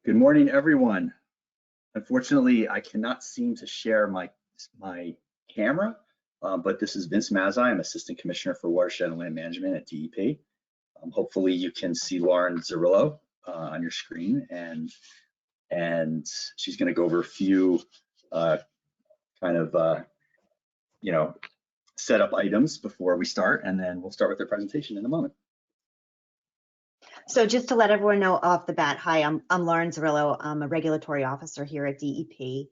Good morning, everyone. Unfortunately, I cannot seem to share my camera, but this is Vince Mazzi. I'm Assistant Commissioner for Watershed and Land Management at DEP. Hopefully you can see Lauren Zerillo on your screen, and she's going to go over a few setup items before we start, and then we'll start with their presentation in a moment. So just to let everyone know off the bat, hi, I'm Lauren Zerillo. I'm a regulatory officer here at DEP.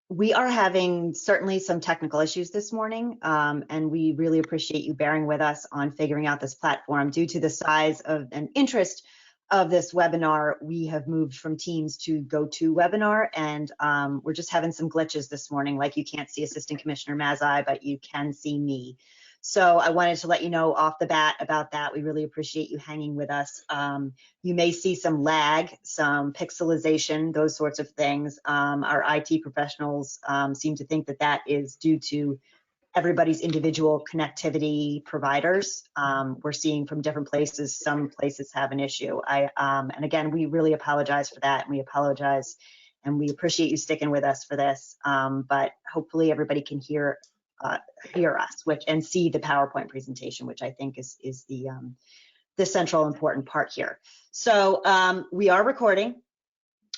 We are having certainly some technical issues this morning, and we really appreciate you bearing with us on figuring out this platform. Due to the size of and interest of this webinar, we have moved from Teams to GoToWebinar, and we're just having some glitches this morning, like you can't see Assistant Commissioner Mazzi, but you can see me. So I wanted to let you know off the bat about that. We really appreciate you hanging with us. You may see some lag, some pixelization, those sorts of things. Our IT professionals seem to think that that is due to everybody's individual connectivity providers. We're seeing from different places, some places have an issue. And again, we really apologize for that. And we apologize and we appreciate you sticking with us for this. But hopefully everybody can hear us and see the PowerPoint presentation, which I think is the central important part here. So we are recording.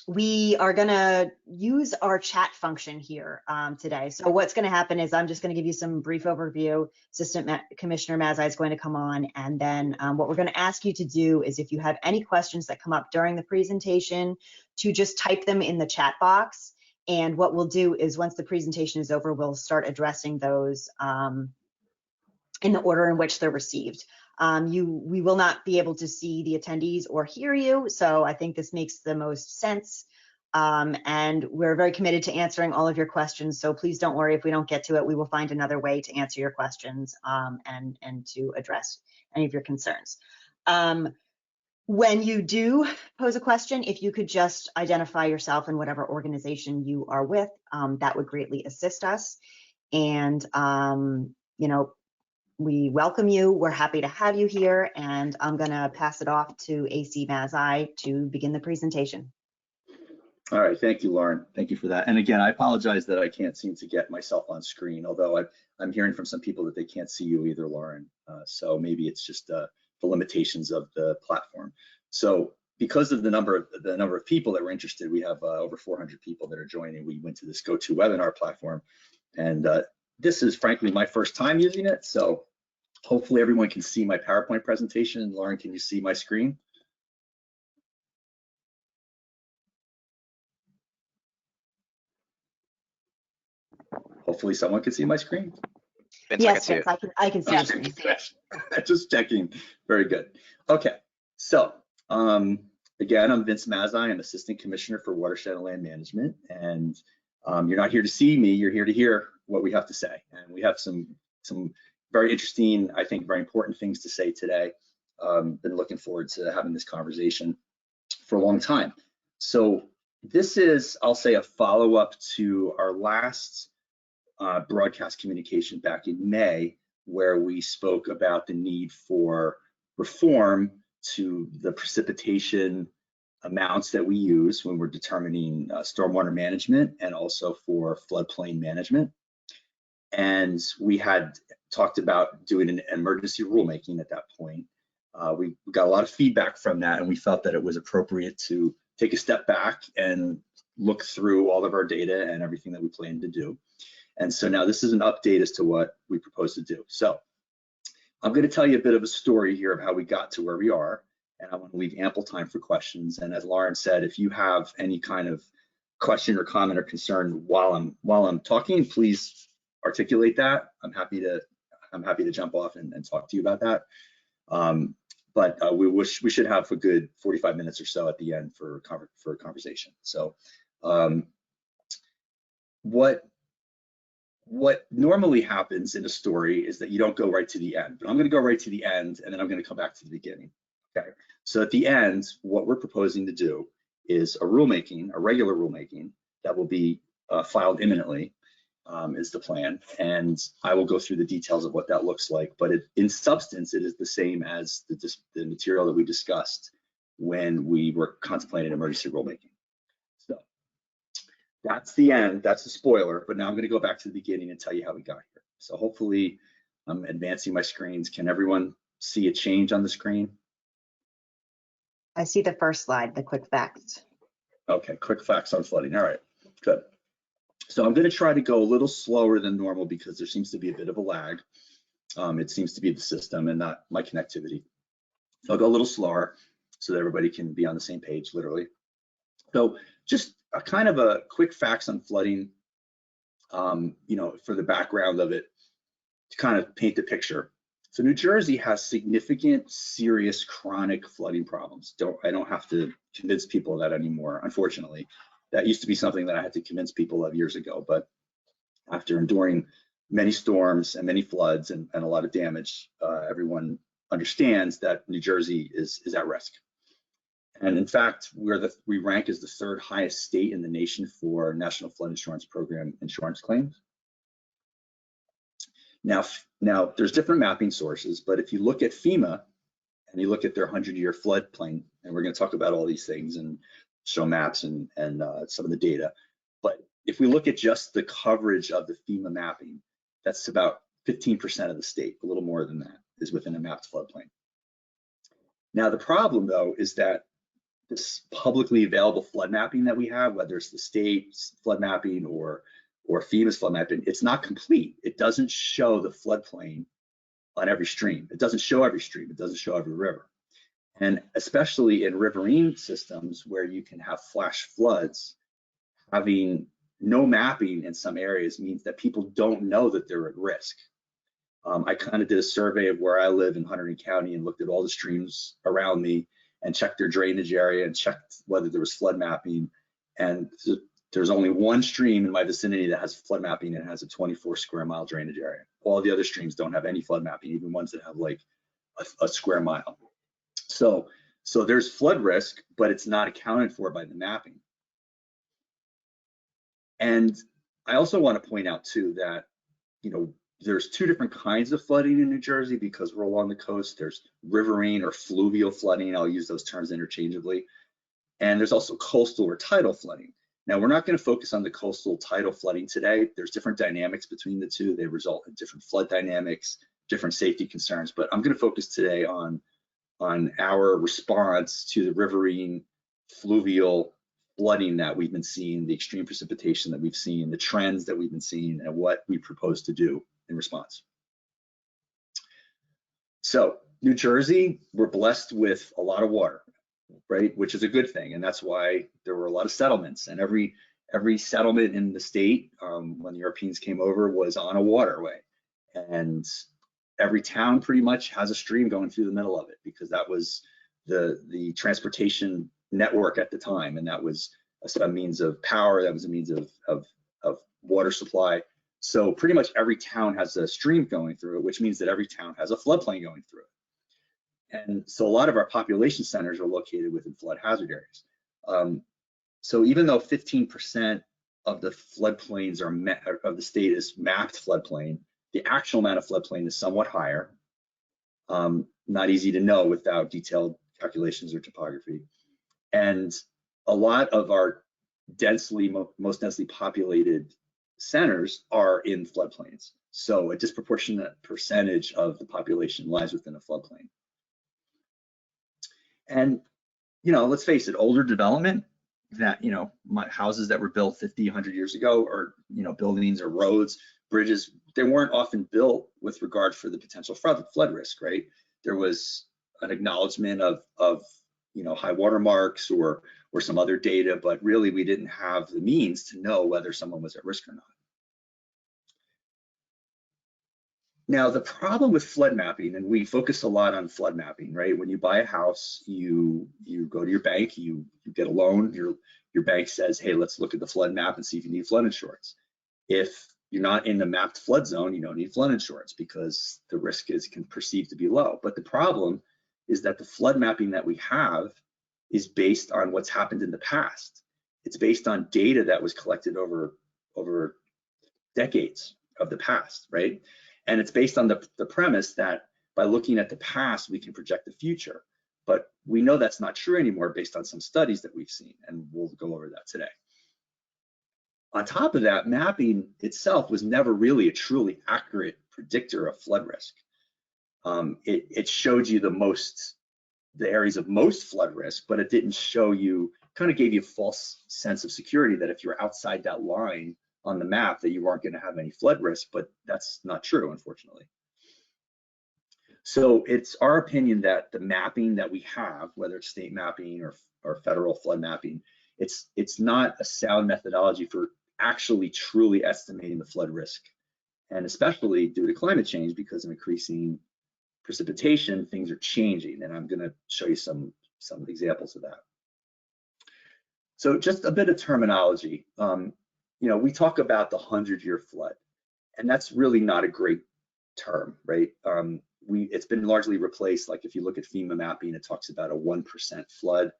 We are going to use our chat function here today. So what's going to happen is I'm just going to give you some brief overview. Assistant Commissioner Mazzi is going to come on, and then what we're going to ask you to do is if you have any questions that come up during the presentation, to just type them in the chat box. And what we'll do is once the presentation is over, we'll start addressing those in the order in which they're received. We will not be able to see the attendees or hear you, so I think this makes the most sense. And we're very committed to answering all of your questions, so please don't worry if we don't get to it. We will find another way to answer your questions and to address any of your concerns. When you do pose a question, if you could just identify yourself and whatever organization you are with, that would greatly assist us. And, you know, we welcome you. We're happy to have you here. And I'm going to pass it off to AC Mazzi to begin the presentation. All right, thank you, Lauren. Thank you for that. And again, I apologize that I can't seem to get myself on screen, although I'm hearing from some people that they can't see you either, Lauren. So maybe it's just the limitations of the platform. So because of the number of people that were interested, we have over 400 people that are joining. We went to this GoToWebinar platform, and this is frankly my first time using it. So hopefully everyone can see my PowerPoint presentation. Lauren, can you see my screen? Hopefully someone can see my screen. Yes, I can see your screen. Just checking. Very good. Okay, so again, I'm Vince Mazzi. I'm Assistant Commissioner for Watershed and Land Management, and you're not here to see me. You're here to hear what we have to say, and we have some very interesting, I think, very important things to say today. Been looking forward to having this conversation for a long time. So this is, I'll say, a follow-up to our last broadcast communication back in May, where we spoke about the need for reform to the precipitation amounts that we use when we're determining stormwater management and also for floodplain management. And we had talked about doing an emergency rulemaking at that point. We got a lot of feedback from that, and we felt that it was appropriate to take a step back and look through all of our data and everything that we plan to do. And so now this is an update as to what we propose to do. So I'm going to tell you a bit of a story here of how we got to where we are, and I want to leave ample time for questions. And as Lauren said, if you have any kind of question or comment or concern while I'm talking, please articulate that. I'm happy to jump off and talk to you about that. But we should have a good 45 minutes or so at the end for a conversation. So what normally happens in a story is that you don't go right to the end, but I'm going to go right to the end, and then I'm going to come back to the beginning. Okay, so at the end, what we're proposing to do is a regular rulemaking that will be filed imminently, is the plan, and I will go through the details of what that looks like. But in substance, it is the same as the material that we discussed when we were contemplating emergency rulemaking. So that's the end, that's the spoiler, but now I'm going to go back to the beginning and tell you how we got here. So hopefully I'm advancing my screens. Can everyone see a change on the screen? I see the first slide, the quick facts. Okay, quick facts on flooding. All right, good. So I'm going to try to go a little slower than normal because there seems to be a bit of a lag. It seems to be the system and not my connectivity. So I'll go a little slower so that everybody can be on the same page, literally. So just a kind of a quick facts on flooding, you know, for the background of it, to kind of paint the picture. So New Jersey has significant, serious, chronic flooding problems. I don't have to convince people of that anymore, unfortunately. That used to be something that I had to convince people of years ago, but after enduring many storms and many floods and a lot of damage, everyone understands that New Jersey is at risk. And in fact, we rank as the third highest state in the nation for National Flood Insurance Program insurance claims. Now there's different mapping sources, but if you look at FEMA and you look at their 100-year floodplain, and we're going to talk about all these things and show maps and some of the data, but if we look at just the coverage of the FEMA mapping, that's about 15% of the state, a little more than that, is within a mapped floodplain. Now the problem though is that this publicly available flood mapping that we have, whether it's the state's flood mapping or FEMA's flood mapping, it's not complete. It doesn't show the floodplain on every stream. It doesn't show every stream. It doesn't show every river. And especially in riverine systems where you can have flash floods, having no mapping in some areas means that people don't know that they're at risk. I kind of did a survey of where I live in Hunterdon County and looked at all the streams around me and checked their drainage area and checked whether there was flood mapping. And there's only one stream in my vicinity that has flood mapping and has a 24 square mile drainage area. All the other streams don't have any flood mapping, even ones that have like a square mile. So there's flood risk, but it's not accounted for by the mapping. And I also want to point out too that, you know, there's two different kinds of flooding in New Jersey because we're along the coast. There's riverine or fluvial flooding. I'll use those terms interchangeably. And there's also coastal or tidal flooding. Now, we're not going to focus on the coastal tidal flooding today. There's different dynamics between the two. They result in different flood dynamics, different safety concerns, but I'm going to focus today on our response to the riverine fluvial flooding that we've been seeing, the extreme precipitation that we've seen, the trends that we've been seeing, and what we propose to do in response. So New Jersey, we're blessed with a lot of water, right? Which is a good thing. And that's why there were a lot of settlements, and every settlement in the state when the Europeans came over was on a waterway. And every town pretty much has a stream going through the middle of it because that was the transportation network at the time. And that was a means of power, that was a means of water supply. So pretty much every town has a stream going through it, which means that every town has a floodplain going through it. And so a lot of our population centers are located within flood hazard areas. So even though 15% of the floodplains of the state is mapped floodplain, the actual amount of floodplain is somewhat higher. Not easy to know without detailed calculations or topography. And a lot of our most densely populated centers are in floodplains. So a disproportionate percentage of the population lies within a floodplain. And, you know, let's face it, older development that, you know, houses that were built 50, 100 years ago, or, you know, buildings or roads, bridges, they weren't often built with regard for the potential flood risk, right? There was an acknowledgement of you know, high water marks or some other data, but really we didn't have the means to know whether someone was at risk or not. Now, the problem with flood mapping, and we focus a lot on flood mapping, right? When you buy a house, you go to your bank, you get a loan, your bank says, hey, let's look at the flood map and see if you need flood insurance. If you're not in the mapped flood zone, you don't need flood insurance because the risk can perceive to be low. But the problem is that the flood mapping that we have is based on what's happened in the past. It's based on data that was collected over decades of the past, right? And it's based on the premise that by looking at the past, we can project the future. But we know that's not true anymore based on some studies that we've seen, and we'll go over that today. On top of that, mapping itself was never really a truly accurate predictor of flood risk. It showed you the areas of most flood risk, but it didn't show you, kind of gave you a false sense of security that if you're outside that line on the map that you aren't going to have any flood risk, but that's not true, unfortunately. So it's our opinion that the mapping that we have, whether it's state mapping or federal flood mapping, it's not a sound methodology for actually truly estimating the flood risk. And especially due to climate change, because of increasing precipitation, things are changing. And I'm going to show you some examples of that. So just a bit of terminology. We talk about the 100-year flood, and that's really not a great term, right? It's been largely replaced. Like if you look at FEMA mapping, it talks about a 1% flood.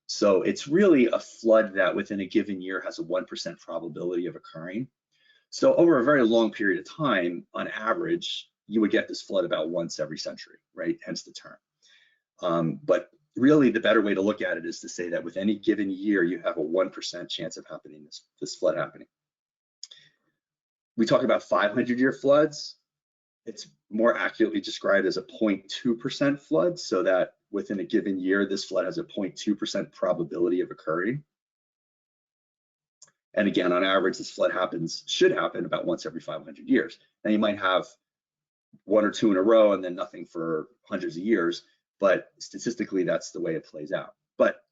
So it's really a flood that within a given year has a 1% probability of occurring. So over a very long period of time, on average, you would get this flood about once every century, right? Hence the term. But really the better way to look at it is to say that with any given year, you have a 1% chance of happening, this flood happening. We talk about 500-year floods. It's more accurately described as a 0.2% flood, so that within a given year, this flood has a 0.2% probability of occurring. And again, on average, this flood should happen about once every 500 years. Now you might have one or two in a row and then nothing for hundreds of years, but statistically, that's the way it plays out. But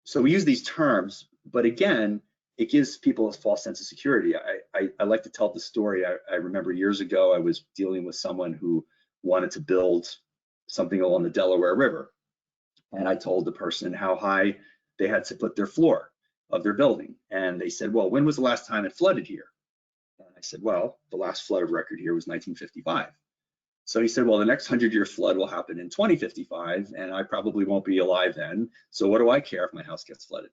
so we use these terms, but again, it gives people a false sense of security. I like to tell the story. I remember years ago, I was dealing with someone who wanted to build something along the Delaware River. And I told the person how high they had to put their floor of their building. And they said, well, when was the last time it flooded here? And I said, well, the last flood of record here was 1955. So he said, well, the next 100-year flood will happen in 2055, and I probably won't be alive then. So what do I care if my house gets flooded?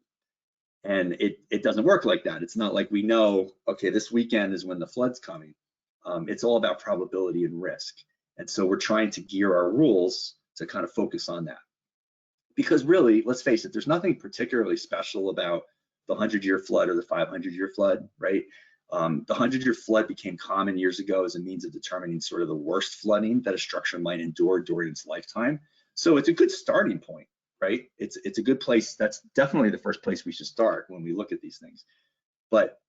And it doesn't work like that. It's not like we know, okay, this weekend is when the flood's coming. It's all about probability and risk. And so we're trying to gear our rules to kind of focus on that. Because really, let's face it, there's nothing particularly special about the 100-year flood or the 500-year flood, right? The 100-year flood became common years ago as a means of determining sort of the worst flooding that a structure might endure during its lifetime. So it's a good starting point, right? It's a good place. That's definitely the first place we should start when we look at these things. But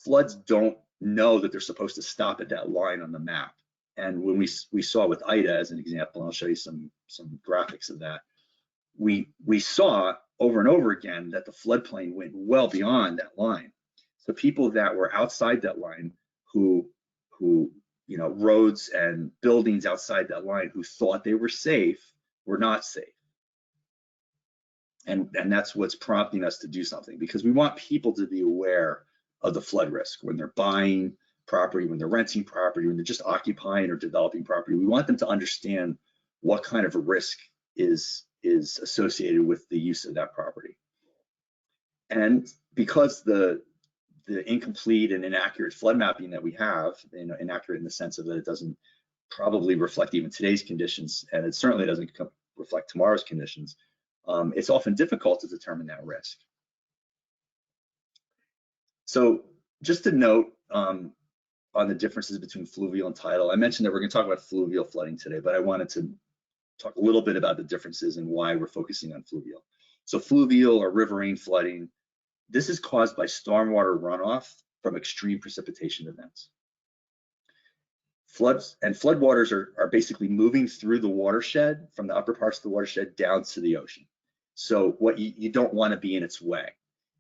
floods don't know that they're supposed to stop at that line on the map. And when we saw with Ida as an example, and I'll show you some graphics of that, we saw over and over again that the floodplain went well beyond that line. So people that were outside that line, who roads and buildings outside that line who thought they were safe, were not safe. And that's what's prompting us to do something, because we want people to be aware of the flood risk when they're buying property, when they're renting property, when they're just occupying or developing property. We want them to understand what kind of a risk is associated with the use of that property. And because the incomplete and inaccurate flood mapping that we have, inaccurate in the sense of that it doesn't probably reflect even today's conditions, and it certainly doesn't reflect tomorrow's conditions, it's often difficult to determine that risk. So just to note on the differences between fluvial and tidal, I mentioned that we're going to talk about fluvial flooding today, but I wanted to talk a little bit about the differences and why we're focusing on fluvial. So fluvial or riverine flooding, this is caused by stormwater runoff from extreme precipitation events. Floods and floodwaters are basically moving through the watershed from the upper parts of the watershed down to the ocean. So what you don't want to be in its way.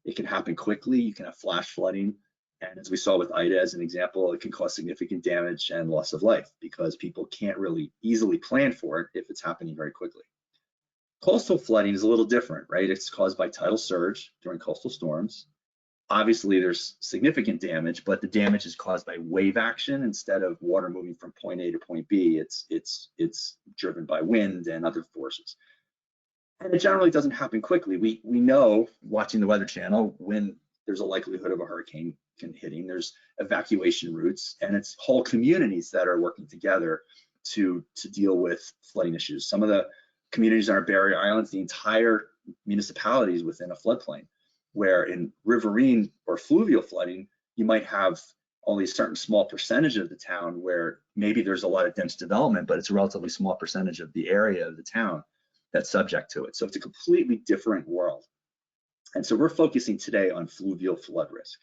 It can happen quickly. You can have flash flooding. And as we saw with Ida as an example, it can cause significant damage and loss of life because people can't really easily plan for it if it's happening very quickly. Coastal flooding is a little different, right? It's caused by tidal surge during coastal storms. Obviously, there's significant damage, but the damage is caused by wave action instead of water moving from point A to point B. It's driven by wind and other forces. And it generally doesn't happen quickly. We know, watching the Weather Channel, when there's a likelihood of a hurricane hitting, there's evacuation routes, and it's whole communities that are working together to deal with flooding issues. Some of the communities on our barrier islands, the entire municipalities within a floodplain, where in riverine or fluvial flooding, you might have only a certain small percentage of the town where maybe there's a lot of dense development, but it's a relatively small percentage of the area of the town that's subject to it. So it's a completely different world. And so we're focusing today on fluvial flood risk.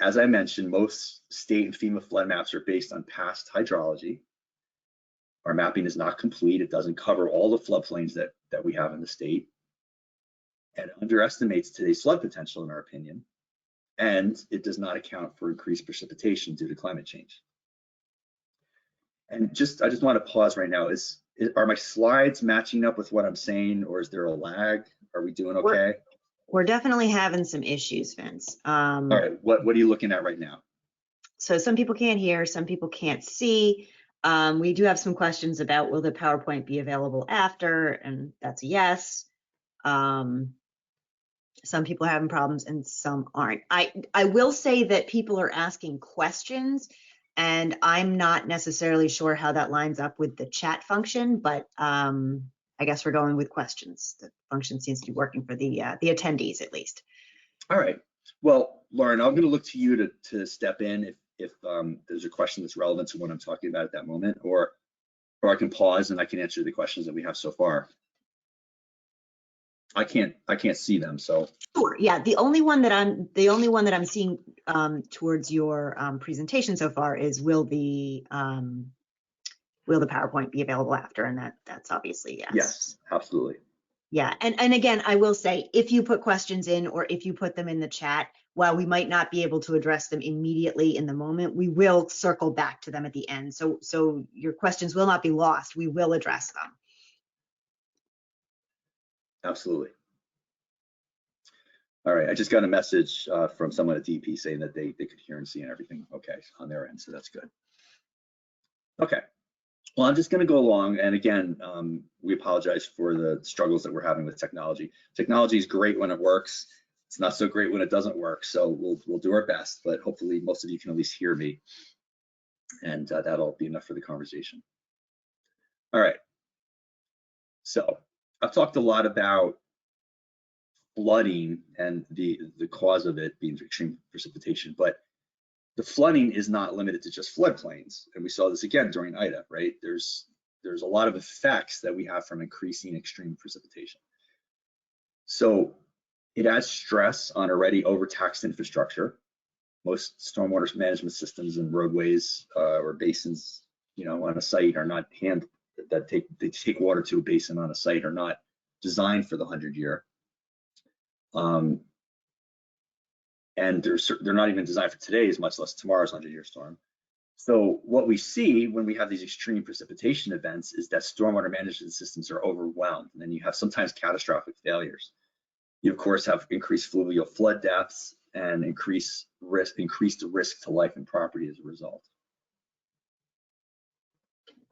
As I mentioned, most state and FEMA flood maps are based on past hydrology. Our mapping is not complete. It doesn't cover all the floodplains that we have in the state. And it underestimates today's flood potential, in our opinion. And it does not account for increased precipitation due to climate change. And I just want to pause right now. Are my slides matching up with what I'm saying, or is there a lag? Are we doing okay? We're definitely having some issues, Vince. All right, what are you looking at right now? So some people can't hear, some people can't see. We do have some questions about, will the PowerPoint be available after? And that's a yes. Some people are having problems and some aren't. I will say that people are asking questions, and I'm not necessarily sure how that lines up with the chat function, but I guess we're going with questions. The function seems to be working for the attendees at least. All right. Well, Lauren, I'm going to look to you to step in if there's a question that's relevant to what I'm talking about at that moment, or I can pause and I can answer the questions that we have so far. I can't see them, so. Sure. Yeah. The only one that I'm seeing towards your presentation so far is will the PowerPoint be available after? And that's obviously yes. Yes, absolutely. Yeah. And again, I will say, if you put questions in or if you put them in the chat, while we might not be able to address them immediately in the moment, we will circle back to them at the end. So your questions will not be lost. We will address them. Absolutely. All right, I just got a message from someone at DP saying that they could hear and see and everything okay on their end, so that's good. Okay, well, I'm just gonna go along, and again, we apologize for the struggles that we're having with technology. Technology is great when it works. It's not so great when it doesn't work, so we'll do our best, but hopefully most of you can at least hear me, and that'll be enough for the conversation. All right, so I've talked a lot about flooding and the cause of it being extreme precipitation, but the flooding is not limited to just floodplains, and we saw this again during Ida, right? There's a lot of effects that we have from increasing extreme precipitation. So it adds stress on already overtaxed infrastructure. Most stormwater management systems and roadways or basins, on a site are not they take water to a basin on a site are not designed for the 100-year. And they're not even designed for today's, much less tomorrow's 100-year storm. So what we see when we have these extreme precipitation events is that stormwater management systems are overwhelmed, and then you have sometimes catastrophic failures. You of course have increased fluvial flood deaths and increased risk to life and property as a result.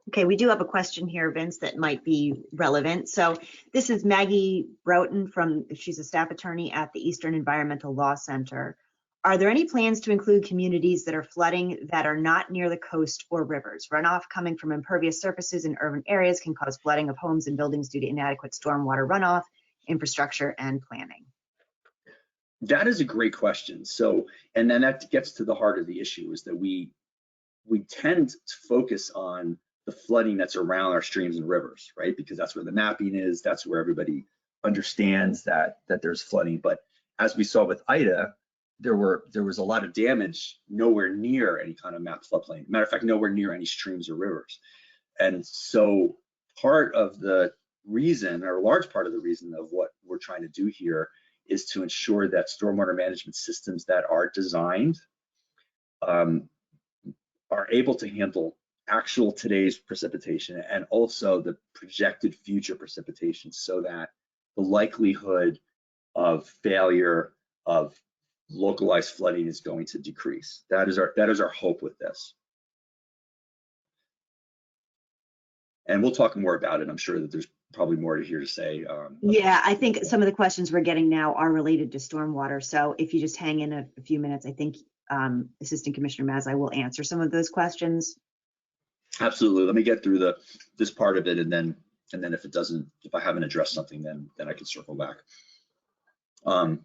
Okay, we do have a question here, Vince, that might be relevant. So this is Maggie Broughton she's a staff attorney at the Eastern Environmental Law Center. Are there any plans to include communities that are flooding that are not near the coast or rivers? Runoff coming from impervious surfaces in urban areas can cause flooding of homes and buildings due to inadequate stormwater runoff, infrastructure, and planning. That is a great question. So, and then that gets to the heart of the issue, is that we tend to focus on the flooding that's around our streams and rivers, right? Because that's where the mapping is, that's where everybody understands that there's flooding. But as we saw with Ida, there was a lot of damage nowhere near any kind of mapped floodplain. Matter of fact, nowhere near any streams or rivers. And so part of the reason, or a large part of the reason of what we're trying to do here, is to ensure that stormwater management systems that are designed are able to handle actual today's precipitation and also the projected future precipitation, so that the likelihood of failure of localized flooding is going to decrease. That is our hope with this. And we'll talk more about it. I'm sure that there's probably more to here to say. Yeah, I think some of the questions we're getting now are related to stormwater. So if you just hang in a few minutes, I think Assistant Commissioner Mazzei will answer some of those questions. Absolutely. Let me get through this part of it, and then if I haven't addressed something, then I can circle back. I'm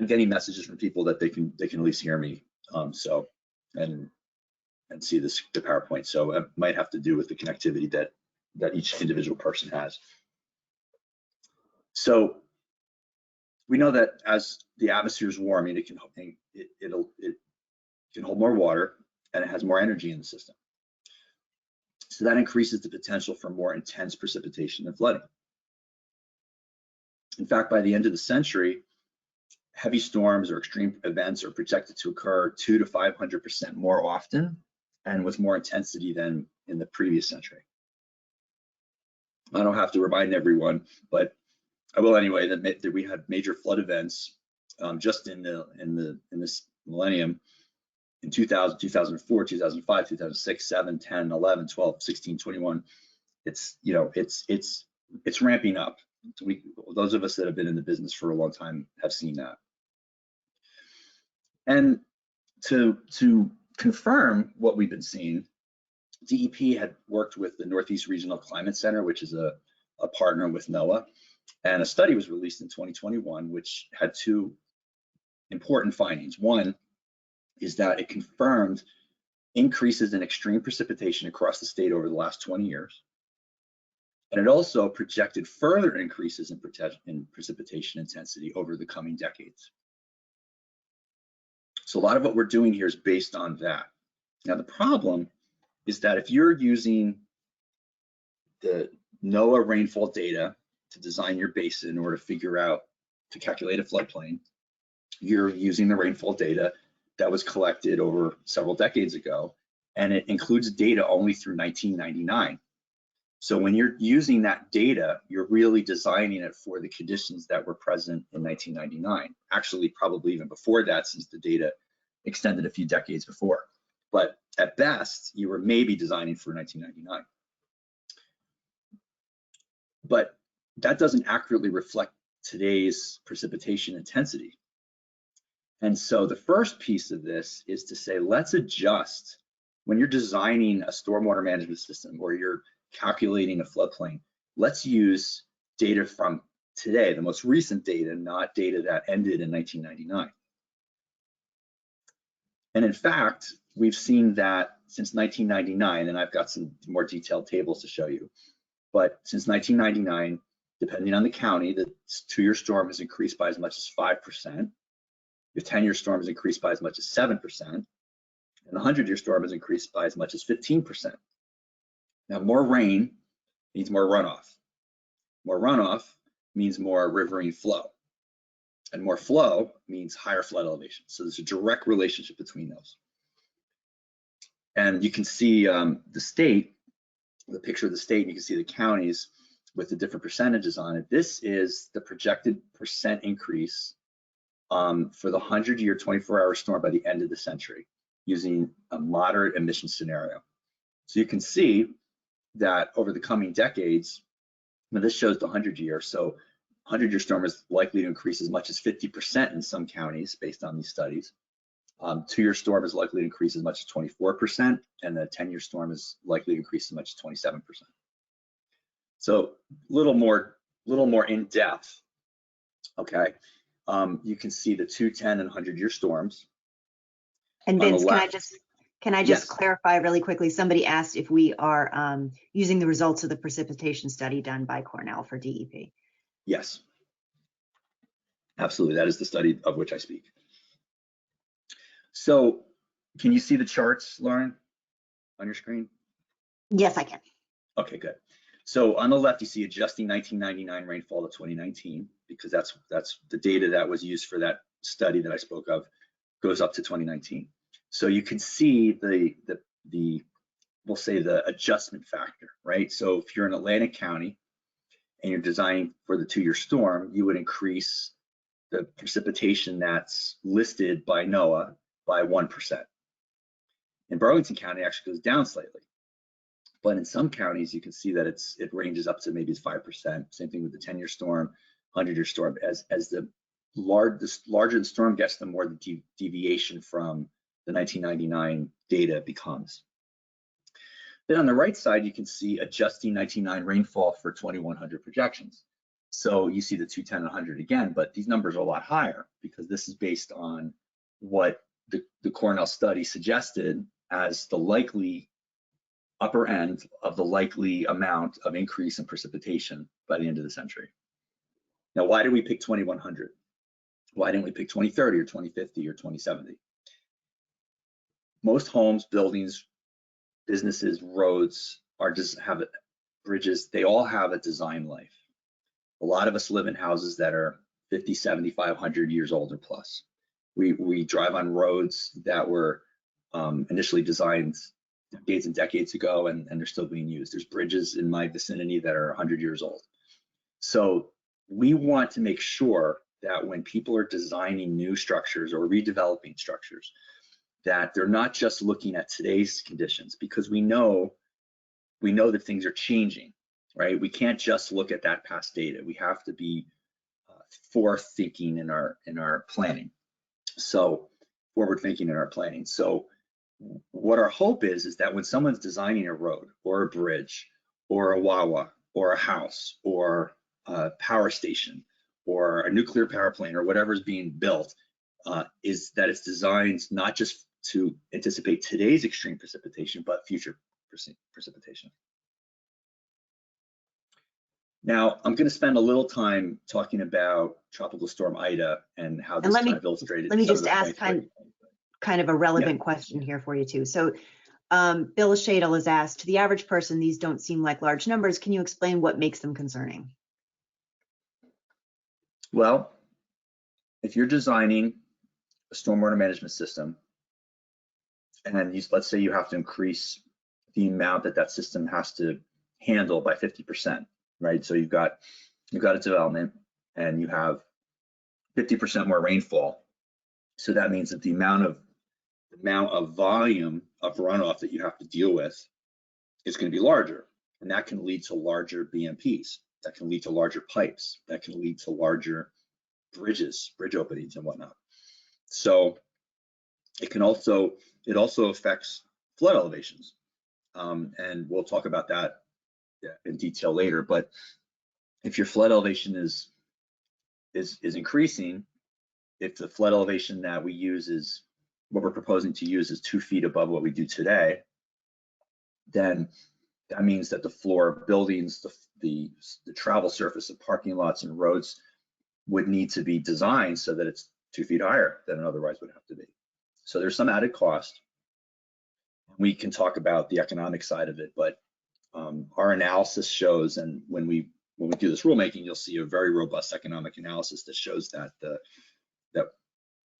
getting messages from people that they can at least hear me. So and see the PowerPoint. So it might have to do with the connectivity that each individual person has. So we know that as the atmosphere is warming, it can hold more water, and it has more energy in the system. So that increases the potential for more intense precipitation and flooding. In fact, by the end of the century, heavy storms or extreme events are projected to occur 200 to 500% more often and with more intensity than in the previous century. I don't have to remind everyone, but I will anyway, that we had major flood events just in this millennium in 2000, 2004, 2005, 2006, 7, 10, 11, 12, 16, 21. It's ramping up. Those of us that have been in the business for a long time have seen that. And to confirm what we've been seeing, DEP had worked with the Northeast Regional Climate Center, which is a partner with NOAA, and a study was released in 2021, which had two important findings. One is that it confirmed increases in extreme precipitation across the state over the last 20 years. And it also projected further increases in precipitation intensity over the coming decades. So a lot of what we're doing here is based on that. Now, the problem is that if you're using the NOAA rainfall data to design your basin in order to calculate a floodplain, you're using the rainfall data that was collected over several decades ago, and it includes data only through 1999. So when you're using that data, you're really designing it for the conditions that were present in 1999. Actually, probably even before that, since the data extended a few decades before. But at best, you were maybe designing for 1999. But that doesn't accurately reflect today's precipitation intensity. And so the first piece of this is to say, let's adjust when you're designing a stormwater management system or you're calculating a floodplain, let's use data from today, the most recent data, not data that ended in 1999. And in fact, we've seen that since 1999, and I've got some more detailed tables to show you, but since 1999, depending on the county, the 2-year storm has increased by as much as 5%. The 10-year storm has increased by as much as 7%, and the 100-year storm has increased by as much as 15%. Now, more rain means more runoff. More runoff means more riverine flow, and more flow means higher flood elevation. So there's a direct relationship between those. And you can see the picture of the state, and you can see the counties with the different percentages on it. This is the projected percent increase for the 100-year 24-hour storm by the end of the century using a moderate emission scenario. So you can see that over the coming decades, now this shows the 100-year, so 100-year storm is likely to increase as much as 50% in some counties based on these studies. 2-year storm is likely to increase as much as 24%, and the 10-year storm is likely to increase as much as 27%. So a little more in depth, okay? You can see the 2, 10, and 100-year storms. And Vince, can I just clarify really quickly? Somebody asked if we are using the results of the precipitation study done by Cornell for DEP. Yes, absolutely. That is the study of which I speak. So can you see the charts, Lauren, on your screen? Yes, I can. Okay, good. So on the left, you see adjusting 1999 rainfall to 2019, because that's the data that was used for that study that I spoke of, goes up to 2019. So you can see we'll say the adjustment factor, right? So if you're in Atlantic County and you're designing for the 2-year storm, you would increase the precipitation that's listed by NOAA by 1%. In Burlington County, it actually goes down slightly. But in some counties, you can see that it ranges up to maybe 5%. Same thing with the 10-year storm, 100-year storm. As the larger the storm gets, the more the deviation from the 1999 data becomes. Then on the right side, you can see adjusting 1909 rainfall for 2100 projections. So you see the 210 and 100 again, but these numbers are a lot higher because this is based on what the Cornell study suggested as the likely upper end of the likely amount of increase in precipitation by the end of the century. Now, why did we pick 2100? Why didn't we pick 2030 or 2050 or 2070? Most homes, buildings, businesses, roads are just have bridges. They all have a design life. A lot of us live in houses that are 50, 75, 100 years old or plus. We drive on roads that were initially designed decades and decades ago, and they're still being used. There's bridges in my vicinity that are 100 years old. So we want to make sure that when people are designing new structures or redeveloping structures, that they're not just looking at today's conditions, because we know that things are changing, right? We can't just look at that past data. We have to be forward thinking in our planning. So forward thinking in our planning. So what our hope is that when someone's designing a road or a bridge or a Wawa or a house or a power station or a nuclear power plant or whatever is being built, is that it's designed not just to anticipate today's extreme precipitation, but future precipitation. Now, I'm going to spend a little time talking about Tropical Storm Ida and how this kind of illustrated. Let me just ask kind of a relevant question here for you too. So Bill Shadle has asked, to the average person, these don't seem like large numbers. Can you explain what makes them concerning? Well, if you're designing a stormwater management system, and let's say you have to increase the amount that system has to handle by 50%, right? So you've got a development and you have 50% more rainfall. So that means that the amount of volume of runoff that you have to deal with is going to be larger, and that can lead to larger BMPs. That can lead to larger pipes. That can lead to larger bridge openings and whatnot. So it also affects flood elevations, and we'll talk about that in detail later. But if your flood elevation is increasing, if the flood elevation that we use is what we're proposing to use is 2 feet above what we do today, then that means that the floor of buildings, the travel surface of parking lots and roads would need to be designed so that it's 2 feet higher than it otherwise would have to be. So there's some added cost. We can talk about the economic side of it, but our analysis shows, and when we do this rulemaking, you'll see a very robust economic analysis that shows that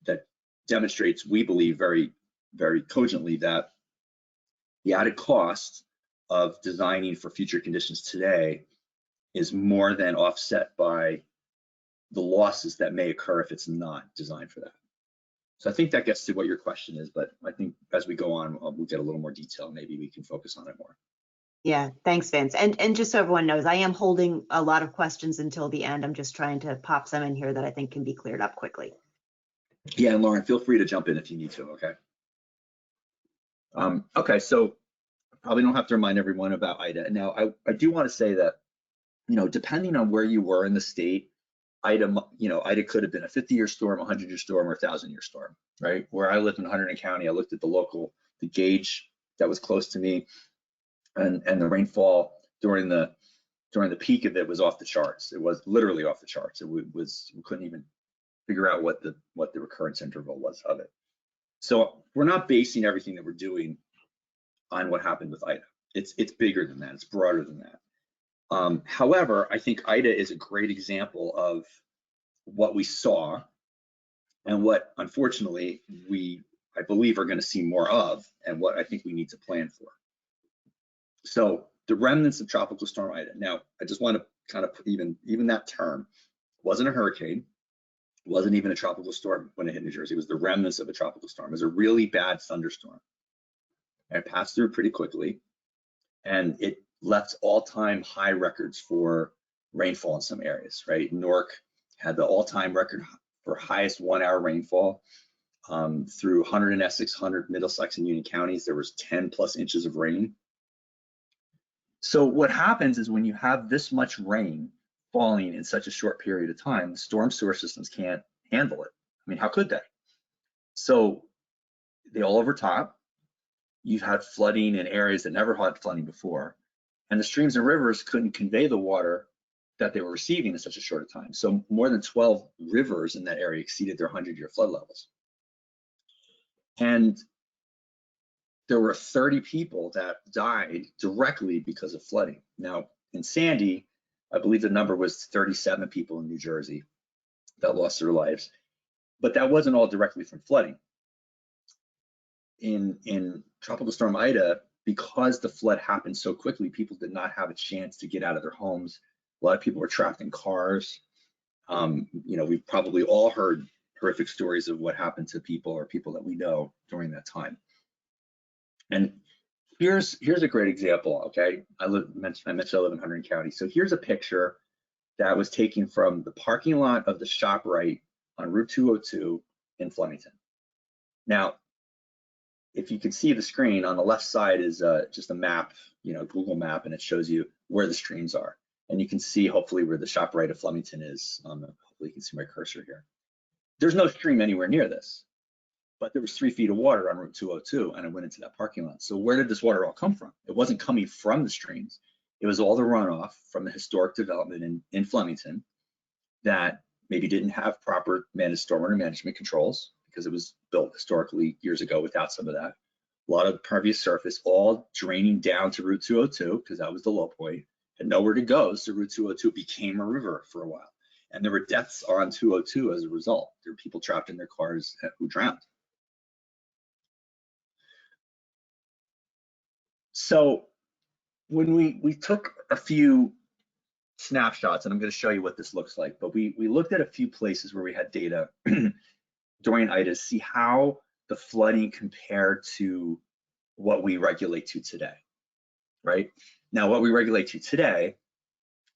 that demonstrates, we believe very, very cogently, that the added cost of designing for future conditions today is more than offset by the losses that may occur if it's not designed for that. So I think that gets to what your question is, but I think as we go on, we'll get a little more detail. Maybe we can focus on it more. Yeah, thanks, Vince. And just so everyone knows, I am holding a lot of questions until the end. I'm just trying to pop some in here that I think can be cleared up quickly. Yeah, and Lauren, feel free to jump in if you need to, okay? Okay, so I probably don't have to remind everyone about Ida. Now, I do want to say that, depending on where you were in the state, Ida could have been a 50-year storm, a 100-year storm, or a 1,000-year storm, right? Where I lived in Hunterdon County, I looked at the gauge that was close to me, and the rainfall during the peak of it was off the charts. It was literally off the charts. We couldn't even figure out what the recurrence interval was of it. So we're not basing everything that we're doing on what happened with Ida. It's bigger than that. It's broader than that. However, I think Ida is a great example of what we saw and what, unfortunately, I believe are going to see more of, and what I think we need to plan for. So the remnants of Tropical Storm Ida. Now, I just want to kind of put even that term, wasn't a hurricane, wasn't even a tropical storm when it hit New Jersey. It was the remnants of a tropical storm. It was a really bad thunderstorm. And it passed through pretty quickly, and it left all-time high records for rainfall in some areas, right? Newark had the all-time record for highest 1-hour rainfall. Through Hunterdon, Essex, Middlesex, and Union counties, there was 10+ inches of rain. So what happens is when you have this much rain falling in such a short period of time, the storm sewer systems can't handle it. I mean, how could they? So they all overtop. You've had flooding in areas that never had flooding before, and the streams and rivers couldn't convey the water that they were receiving in such a short time. So more than 12 rivers in that area exceeded their 100-year flood levels. And there were 30 people that died directly because of flooding. Now, in Sandy, I believe the number was 37 people in New Jersey that lost their lives, but that wasn't all directly from flooding. In Tropical Storm Ida, because the flood happened so quickly, people did not have a chance to get out of their homes. A lot of people were trapped in cars. You know, we've probably all heard horrific stories of what happened to people or people that we know during that time. And here's a great example, okay? I mentioned I live in Hunterdon County. So here's a picture that was taken from the parking lot of the ShopRite on Route 202 in Flemington. Now, if you can see the screen, on the left side is just a map, you know, Google map, and it shows you where the streams are. And you can see hopefully where the ShopRite of Flemington is. Hopefully you can see my cursor here. There's no stream anywhere near this, but there was 3 feet of water on Route 202 and it went into that parking lot. So where did this water all come from? It wasn't coming from the streams. It was all the runoff from the historic development in Flemington that maybe didn't have proper managed stormwater management controls because it was built historically years ago without some of that. A lot of impervious surface, all draining down to Route 202 because that was the low point, and nowhere to go. So Route 202 became a river for a while. And there were deaths on 202 as a result. There were people trapped in their cars who drowned. So when we took a few snapshots, and I'm going to show you what this looks like, but we looked at a few places where we had data during Ida to see how the flooding compared to what we regulate to today, right? Now, what we regulate to today,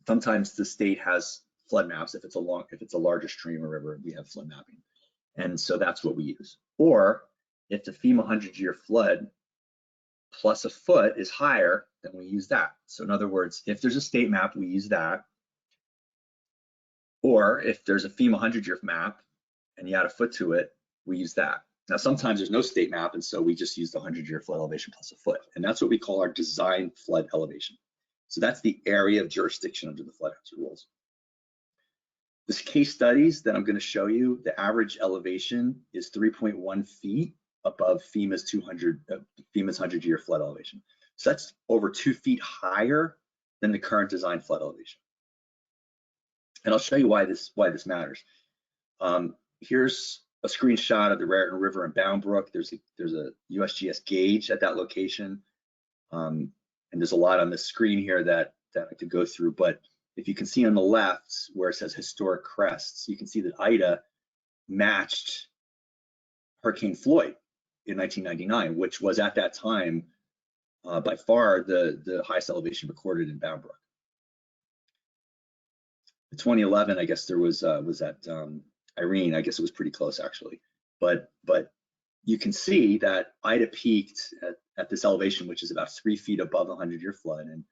sometimes the state has flood maps. If it's a larger stream or river, we have flood mapping. And so that's what we use. Or if the FEMA 100-year flood plus a foot is higher, then we use that. So in other words, if there's a state map, we use that. Or if there's a FEMA 100-year map and you add a foot to it, we use that. Now, sometimes there's no state map, and so we just use the 100-year flood elevation plus a foot. And that's what we call our design flood elevation. So that's the area of jurisdiction under the flood hazard rules. This case studies that I'm going to show you, the average elevation is 3.1 feet above FEMA's 100-year flood elevation. So that's over 2 feet higher than the current design flood elevation. And I'll show you why this matters. Here's a screenshot of the Raritan River in Bound Brook. There's a USGS gauge at that location. And there's a lot on the screen here that I could go through, but if you can see on the left where it says historic crests, you can see that Ida matched Hurricane Floyd in 1999, which was at that time by far the highest elevation recorded in Bound Brook. In 2011, I guess there was that Irene. I guess it was pretty close actually, but you can see that Ida peaked at this elevation, which is about 3 feet above the 100-year flood and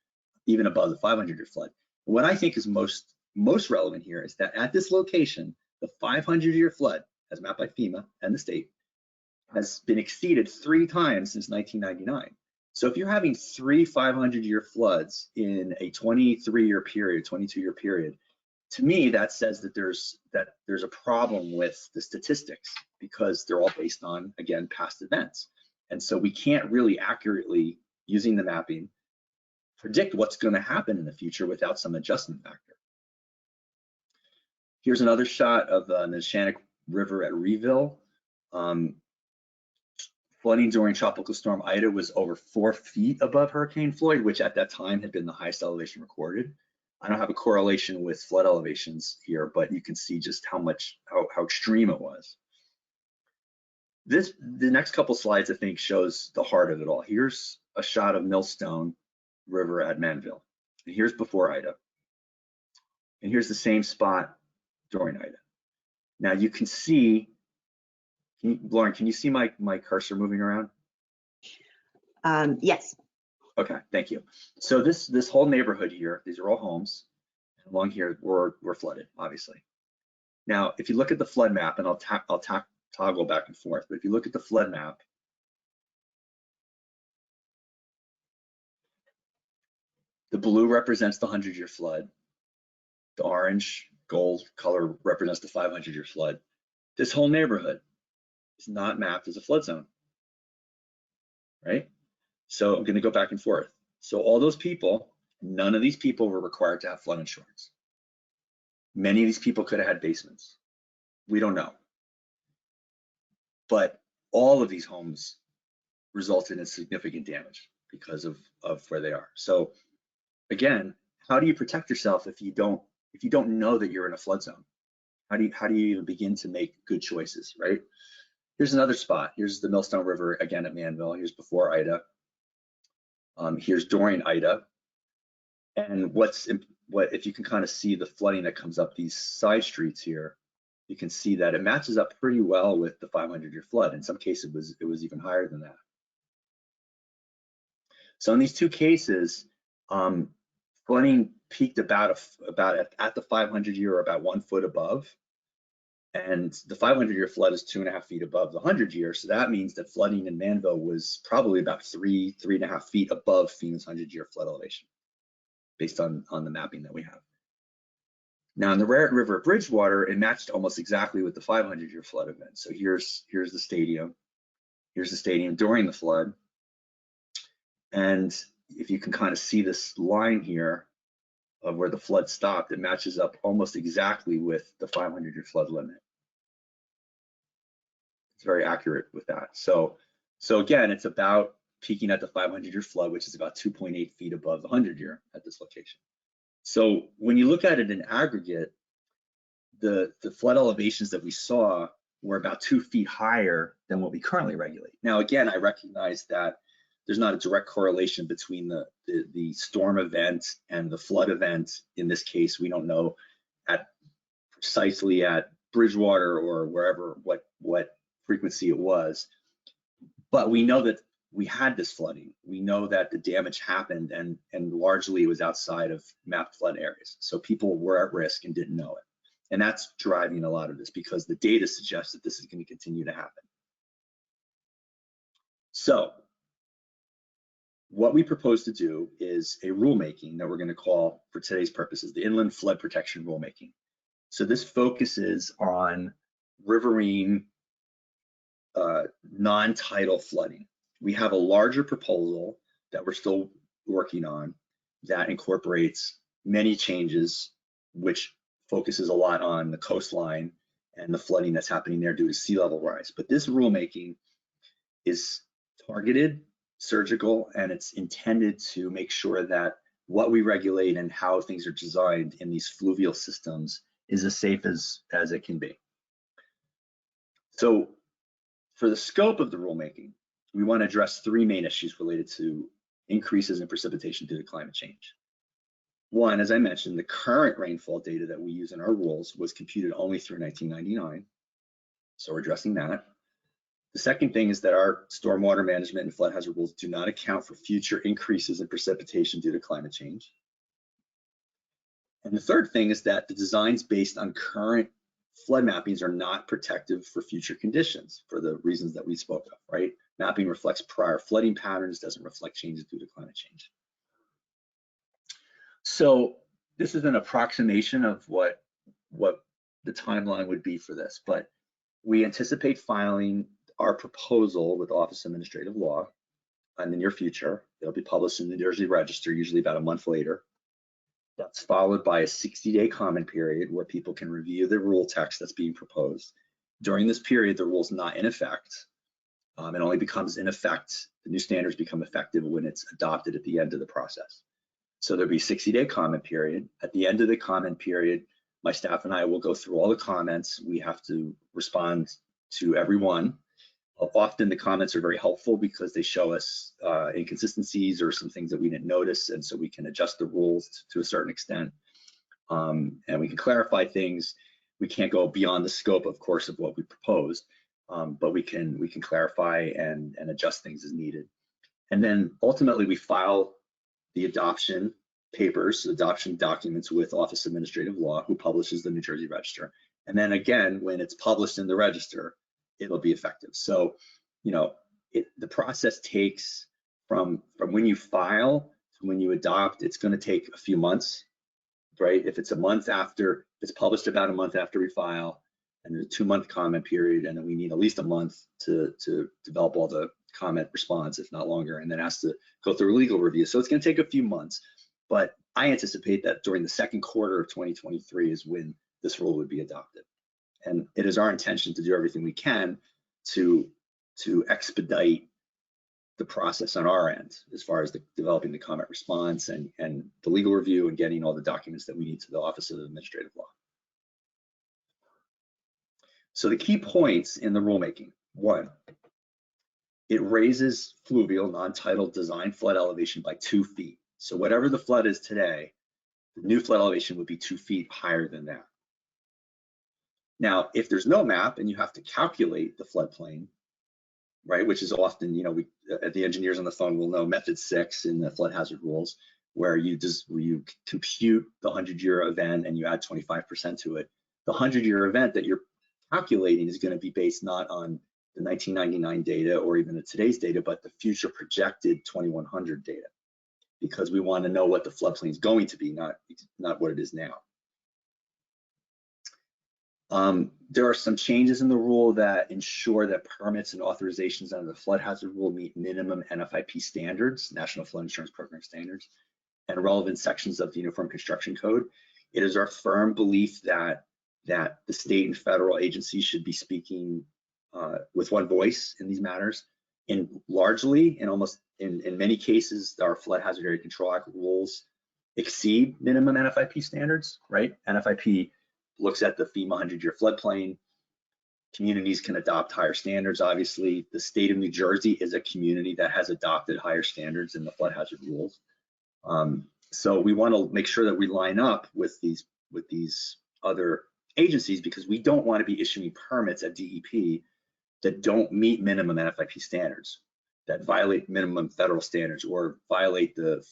even above the 500-year flood. What I think is most relevant here is that at this location, the 500-year flood, as mapped by FEMA and the state, has been exceeded 3 times since 1999. So if you're having 3 500-year floods in a 23-year period, 22-year period, to me that says that there's a problem with the statistics because they're all based on, again, past events. And so we can't really accurately, using the mapping, predict what's going to happen in the future without some adjustment factor. Here's another shot of the Neshannock River at Reeville. Flooding during Tropical Storm Ida was over 4 feet above Hurricane Floyd, which at that time had been the highest elevation recorded. I don't have a correlation with flood elevations here, but you can see just how extreme it was. The next couple slides, I think, shows the heart of it all. Here's a shot of Millstone River at Manville, and here's before Ida, and here's the same spot during Ida. Now you can see, Lauren, can you see my cursor moving around? Yes. Okay, thank you. So this whole neighborhood here, these are all homes. Along here, we're flooded, obviously. Now, if you look at the flood map, and I'll toggle back and forth, but if you look at the flood map, the blue represents the 100-year flood. The orange gold color represents the 500-year flood. This whole neighborhood is not mapped as a flood zone, right? So I'm going to go back and forth. So all those people, none of these people were required to have flood insurance. Many of these people could have had basements. We don't know. But all of these homes resulted in significant damage because of where they are. So again, how do you protect yourself if you don't know that you're in a flood zone? How do you even begin to make good choices, right? Here's another spot. Here's the Millstone River again at Manville. Here's before Ida. Here's during Ida. And what if you can kind of see the flooding that comes up these side streets here, you can see that it matches up pretty well with the 500-year flood. In some cases, it was even higher than that. So in these two cases, flooding peaked about at the 500-year or about 1 foot above. And the 500-year flood is 2.5 feet above the 100-year. So that means that flooding in Manville was probably about 3.5 feet above FEMA's 100-year flood elevation, based on the mapping that we have. Now in the Raritan River at Bridgewater, it matched almost exactly with the 500-year flood event. So here's the stadium. Here's the stadium during the flood. And if you can kind of see this line here of where the flood stopped, it matches up almost exactly with the 500-year flood limit. It's very accurate with that. So again, it's about peaking at the 500-year flood, which is about 2.8 feet above the 100-year at this location. So when you look at it in aggregate, the flood elevations that we saw were about 2 feet higher than what we currently regulate. Now, again, I recognize that there's not a direct correlation between the storm event and the flood event. In this case, we don't know precisely at Bridgewater or wherever what frequency it was, but we know that we had this flooding. We know that the damage happened, and largely it was outside of mapped flood areas. So people were at risk and didn't know it. And that's driving a lot of this, because the data suggests that this is going to continue to happen. So what we propose to do is a rulemaking that we're going to call, for today's purposes, the Inland Flood Protection Rulemaking. So this focuses on riverine non-tidal flooding. We have a larger proposal that we're still working on that incorporates many changes, which focuses a lot on the coastline and the flooding that's happening there due to sea level rise. But this rulemaking is targeted, surgical, and it's intended to make sure that what we regulate and how things are designed in these fluvial systems is as safe as it can be. So for the scope of the rulemaking, we want to address three main issues related to increases in precipitation due to climate change. One, as I mentioned, the current rainfall data that we use in our rules was computed only through 1999. So we're addressing that. The second thing is that our stormwater management and flood hazard rules do not account for future increases in precipitation due to climate change. And the third thing is that the designs based on current flood mappings are not protective for future conditions for the reasons that we spoke of, right? Mapping reflects prior flooding patterns, doesn't reflect changes due to climate change. So this is an approximation of what the timeline would be for this, but we anticipate filing our proposal with the Office of Administrative Law in the near future. It'll be published in the New Jersey Register, usually about a month later. That's followed by a 60-day comment period where people can review the rule text that's being proposed. During this period, the rule's not in effect. It only becomes in effect, the new standards become effective when it's adopted at the end of the process. So there'll be a 60-day comment period. At the end of the comment period, my staff and I will go through all the comments. We have to respond to everyone. Often the comments are very helpful because they show us inconsistencies or some things that we didn't notice, and so we can adjust the rules to a certain extent, and we can clarify things. We can't go beyond the scope, of course, of what we proposed, but we can clarify and adjust things as needed. And then ultimately we file the adoption papers, adoption documents with Office of Administrative Law, who publishes the New Jersey Register. And then again, when it's published in the Register, it'll be effective. So, you know, the process takes from when you file to when you adopt, it's going to take a few months, right? If it's a month after, it's published about a month after we file, and there's a 2-month comment period, and then we need at least a month to develop all the comment response, if not longer, and then has to go through a legal review. So it's going to take a few months, but I anticipate that during the second quarter of 2023 is when this rule would be adopted. And it is our intention to do everything we can to expedite the process on our end, as far as developing the comment response and the legal review and getting all the documents that we need to the Office of Administrative Law. So the key points in the rulemaking: 1, it raises fluvial non-tidal design flood elevation by 2 feet. So whatever the flood is today, the new flood elevation would be 2 feet higher than that. Now, if there's no map and you have to calculate the floodplain, right, which is often, you know, the engineers on the phone will know method 6 in the flood hazard rules, where you compute the 100-year event and you add 25% to it. The 100-year event that you're calculating is going to be based not on the 1999 data or even the today's data, but the future projected 2100 data, because we want to know what the floodplain is going to be, not what it is now. There are some changes in the rule that ensure that permits and authorizations under the flood hazard rule meet minimum NFIP standards, National Flood Insurance Program standards, and relevant sections of the Uniform Construction Code. It is our firm belief that the state and federal agencies should be speaking with one voice in these matters. In many cases, our Flood Hazard Area Control Act rules exceed minimum NFIP standards, right? NFIP looks at the FEMA 100-year floodplain. Communities can adopt higher standards. Obviously, the state of New Jersey is a community that has adopted higher standards in the flood hazard rules. So we want to make sure that we line up with these other agencies, because we don't want to be issuing permits at DEP that don't meet minimum NFIP standards, that violate minimum federal standards or violate the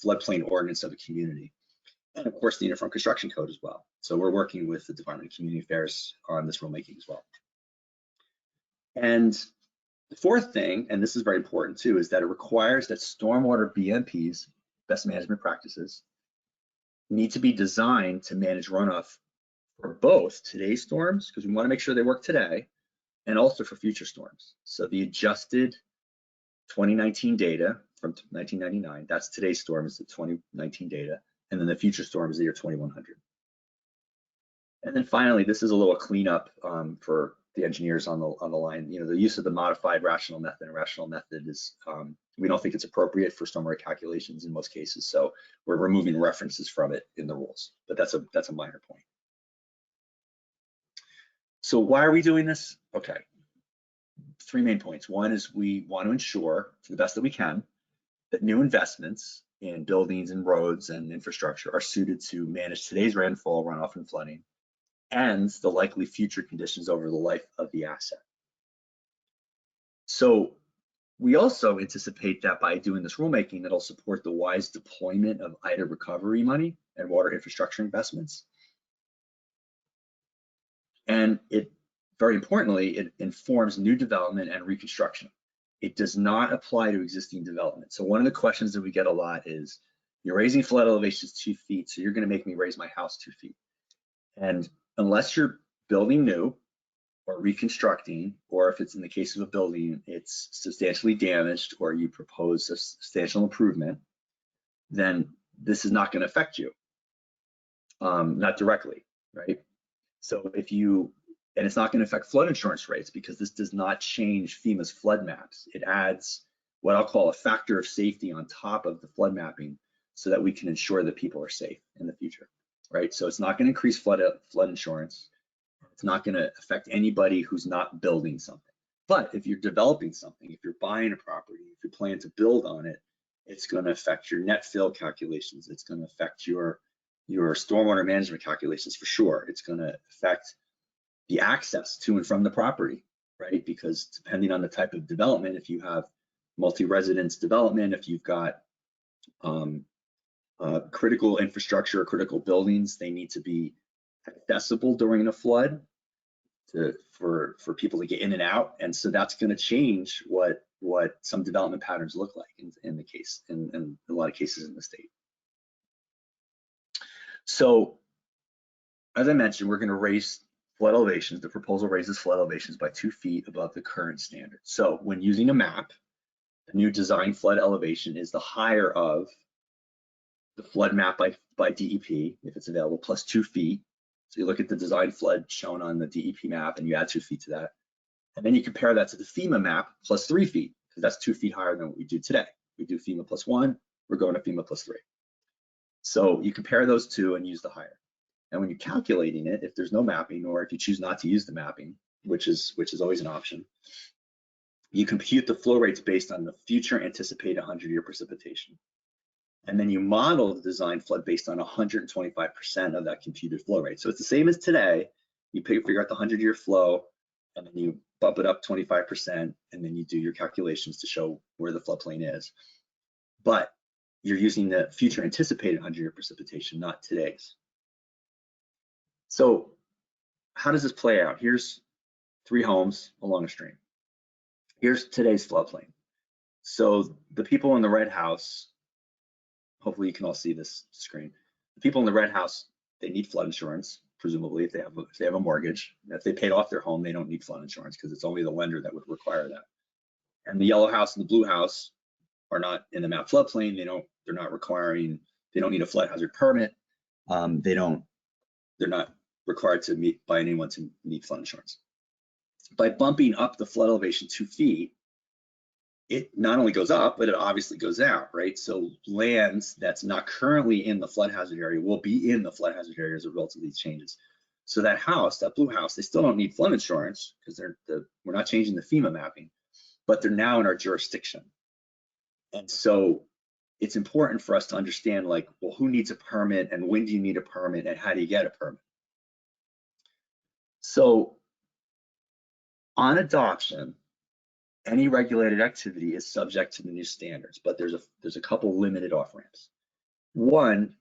floodplain ordinance of a community. And of course, the Uniform Construction Code as well. So we're working with the Department of Community Affairs on this rulemaking as well. And the fourth thing, and this is very important too, is that it requires that stormwater BMPs, best management practices, need to be designed to manage runoff for both today's storms, because we want to make sure they work today, and also for future storms. So the adjusted 2019 data from 1999, that's today's storm, is the 2019 data. And then the future storm is the year 2100. And then finally, this is a little cleanup for the engineers on the line. You know, the use of the modified rational method and rational method is, we don't think it's appropriate for stormwater calculations in most cases. So we're removing references from it in the rules, but that's a minor point. So why are we doing this? Okay, 3 main points. One is we want to ensure, to the best that we can, that new investments in buildings and roads and infrastructure are suited to manage today's rainfall, runoff, and flooding, and the likely future conditions over the life of the asset. So we also anticipate that by doing this rulemaking, it'll support the wise deployment of IDA recovery money and water infrastructure investments. And it, very importantly, it informs new development and reconstruction. It does not apply to existing development. So one of the questions that we get a lot is, you're raising flood elevations 2 feet, so you're going to make me raise my house 2 feet. And unless you're building new or reconstructing, or if it's in the case of a building, it's substantially damaged or you propose a substantial improvement, then this is not going to affect you, not directly, right? So if you, and it's not going to affect flood insurance rates, because this does not change FEMA's flood maps. It adds what I'll call a factor of safety on top of the flood mapping, so that we can ensure that people are safe in the future, right? So it's not going to increase flood insurance. It's not going to affect anybody who's not building something. But if you're developing something, if you're buying a property, if you plan to build on it, it's going to affect your net fill calculations. It's going to affect your stormwater management calculations for sure. It's going to affect the access to and from the property, right? Because depending on the type of development, if you have multi-residence development, if you've got critical infrastructure or critical buildings, they need to be accessible during a flood for people to get in and out. And so that's going to change what some development patterns look like in a lot of cases in the state. So as I mentioned, we're going to raise flood elevations. The proposal raises flood elevations by 2 feet above the current standard. So when using a map, the new design flood elevation is the higher of the flood map by DEP, if it's available, plus 2 feet. So you look at the design flood shown on the DEP map and you add 2 feet to that. And then you compare that to the FEMA map plus 3 feet, because that's 2 feet higher than what we do today. We do FEMA plus 1, we're going to FEMA plus 3. So you compare those two and use the higher. And when you're calculating it, if there's no mapping, or if you choose not to use the mapping, which is always an option, you compute the flow rates based on the future anticipated 100-year precipitation. And then you model the design flood based on 125% of that computed flow rate. So it's the same as today. You figure out the 100-year flow, and then you bump it up 25%, and then you do your calculations to show where the floodplain is. But you're using the future anticipated 100-year precipitation, not today's. So how does this play out? Here's 3 homes along a stream. Here's today's floodplain. So the people in the red house, hopefully you can all see this screen. The people in the red house, they need flood insurance, presumably if they have a mortgage. If they paid off their home, they don't need flood insurance because it's only the lender that would require that. And the yellow house and the blue house are not in the map floodplain. They're not requiring, they don't need a flood hazard permit. They're not required to meet by anyone to need flood insurance. By bumping up the flood elevation 2 feet, it not only goes up, but it obviously goes out, right? So lands that's not currently in the flood hazard area will be in the flood hazard area as a result of these changes. So that house, that blue house, they still don't need flood insurance because we're not changing the FEMA mapping, but they're now in our jurisdiction. And so it's important for us to understand, like, well, who needs a permit and when do you need a permit and how do you get a permit? So on adoption, any regulated activity is subject to the new standards, but there's a couple limited off-ramps. One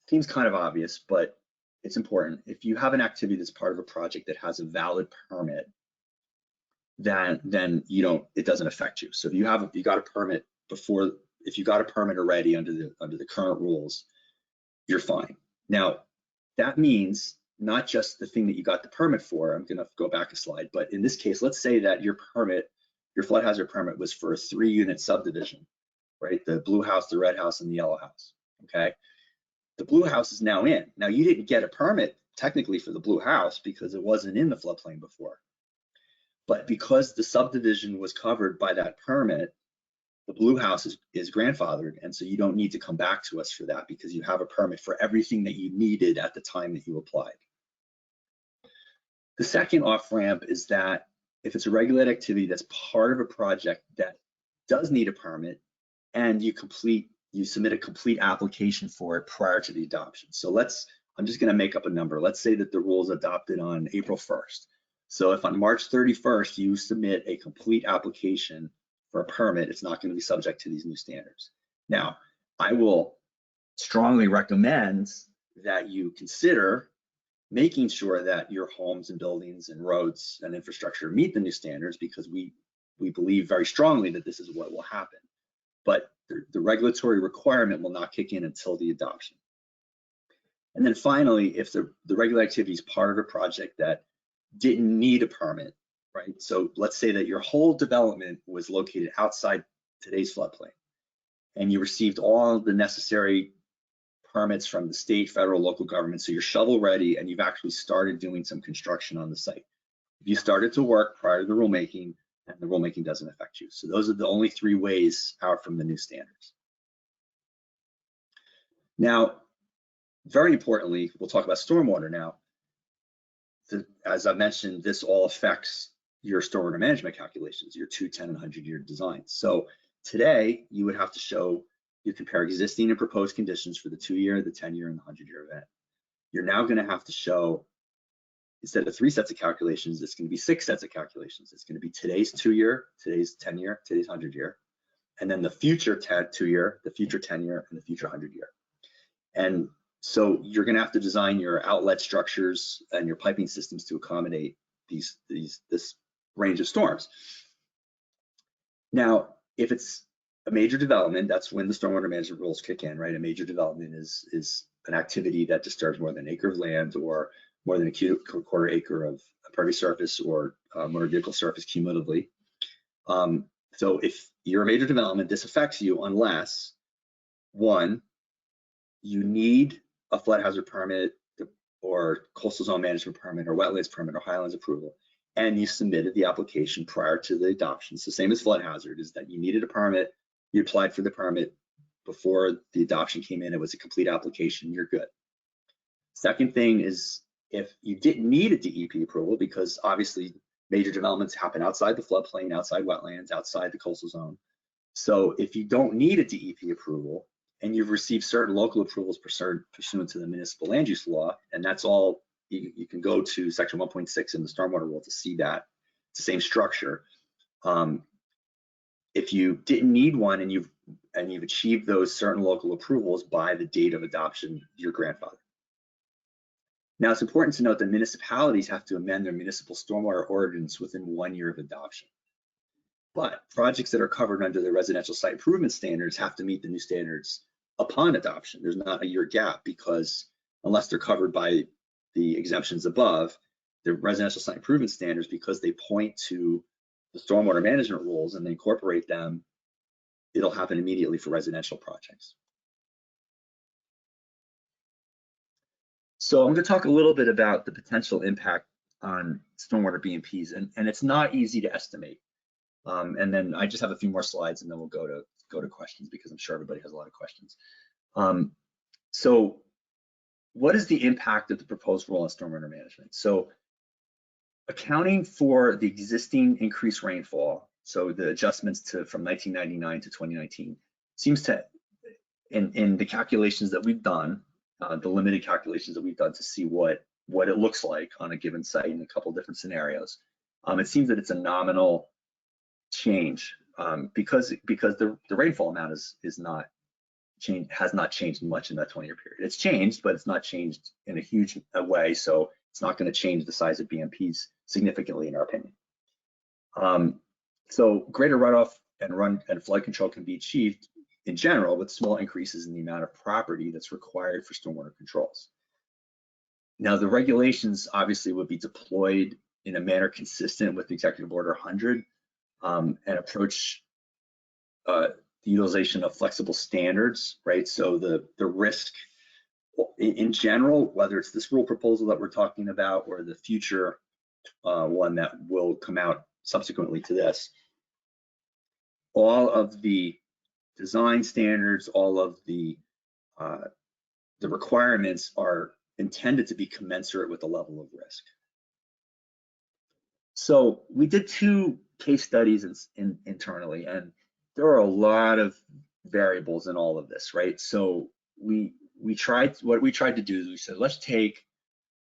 seems kind of obvious, but it's important. If you have an activity that's part of a project that has a valid permit, then it doesn't affect you. So if you got a permit before, if you got a permit already under the current rules, you're fine. Now that means not just the thing that you got the permit for. I'm gonna go back a slide, but in this case, let's say that your flood hazard permit was for a 3-unit subdivision, right? The blue house, the red house, and the yellow house, okay? The blue house is now in. Now you didn't get a permit technically for the blue house because it wasn't in the floodplain before. But because the subdivision was covered by that permit, the blue house is grandfathered, and so you don't need to come back to us for that because you have a permit for everything that you needed at the time that you applied. The second off-ramp is that if it's a regulated activity that's part of a project that does need a permit and you submit a complete application for it prior to the adoption. So I'm just gonna make up a number. Let's say that the rules adopted on April 1st. So if on March 31st, you submit a complete application for a permit, it's not gonna be subject to these new standards. Now, I will strongly recommend that you consider making sure that your homes and buildings and roads and infrastructure meet the new standards, because we believe very strongly that this is what will happen. But the regulatory requirement will not kick in until the adoption. And then finally, if the regular activity is part of a project that didn't need a permit, right? So let's say that your whole development was located outside today's floodplain and you received all the necessary permits from the state, federal, local government, so you're shovel ready and you've actually started doing some construction on the site. If you started to work prior to the rulemaking, and the rulemaking doesn't affect you. So those are the only 3 ways out from the new standards. Now, very importantly, we'll talk about stormwater now. As I mentioned, this all affects your stormwater management calculations, your 2, 10, and 100-year designs. So today, you would have to show, you compare existing and proposed conditions for the 2-year, the 10-year, and the 100-year event. You're now going to have to show, instead of 3 sets of calculations, it's going to be 6 sets of calculations. It's going to be today's 2-year, today's 10-year, today's 100-year. and then the future 2-year, the future 10-year, and the future 100-year. And so you're going to have to design your outlet structures and your piping systems to accommodate this range of storms. Now, if it's a major development, that's when the stormwater management rules kick in, right? A major development is an activity that disturbs more than an acre of land or more than a quarter acre of impervious surface or motor vehicle surface cumulatively. So if you're a major development, this affects you unless, one, you need a flood hazard permit or coastal zone management permit or wetlands permit or highlands approval, and you submitted the application prior to the adoption. So same as flood hazard is that you needed a permit, you applied for the permit before the adoption came in, it was a complete application, you're good. Second thing is if you didn't need a DEP approval, because obviously major developments happen outside the floodplain, outside wetlands, outside the coastal zone. So if you don't need a DEP approval and you've received certain local approvals pursuant to the municipal land use law, and that's all, you can go to section 1.6 in the stormwater rule to see that. It's the same structure. If you didn't need one and you've achieved those certain local approvals by the date of adoption, your grandfather. Now, it's important to note that municipalities have to amend their municipal stormwater ordinance within 1 year of adoption. But projects that are covered under the residential site improvement standards have to meet the new standards upon adoption. There's not a year gap because unless they're covered by the exemptions above, the residential site improvement standards, because they point to the stormwater management rules and they incorporate them, it'll happen immediately for residential projects. So I'm going to talk a little bit about the potential impact on stormwater BMPs, and it's not easy to estimate. And then I just have a few more slides, and then we'll go to questions because I'm sure everybody has a lot of questions. So what is the impact of the proposed rule on stormwater management? So accounting for the existing increased rainfall, so the adjustments from 1999 to 2019, seems to, in the calculations that we've done, the limited calculations that we've done to see what it looks like on a given site in a couple of different scenarios, it seems that it's a nominal change because the rainfall amount has not changed much in that 20-year period. It's changed, but it's not changed in a huge way, so it's not going to change the size of BMPs significantly, in our opinion. So greater runoff and flood control can be achieved in general with small increases in the amount of property that's required for stormwater controls. Now, the regulations obviously would be deployed in a manner consistent with Executive Order 100 and approach the utilization of flexible standards, right? So the risk in general, whether it's this rule proposal that we're talking about or the future one that will come out subsequently to this, all of the design standards, all of the requirements are intended to be commensurate with the level of risk. So we did 2 case studies internally, and there are a lot of variables in all of this, right? So what we tried to do is we said, let's take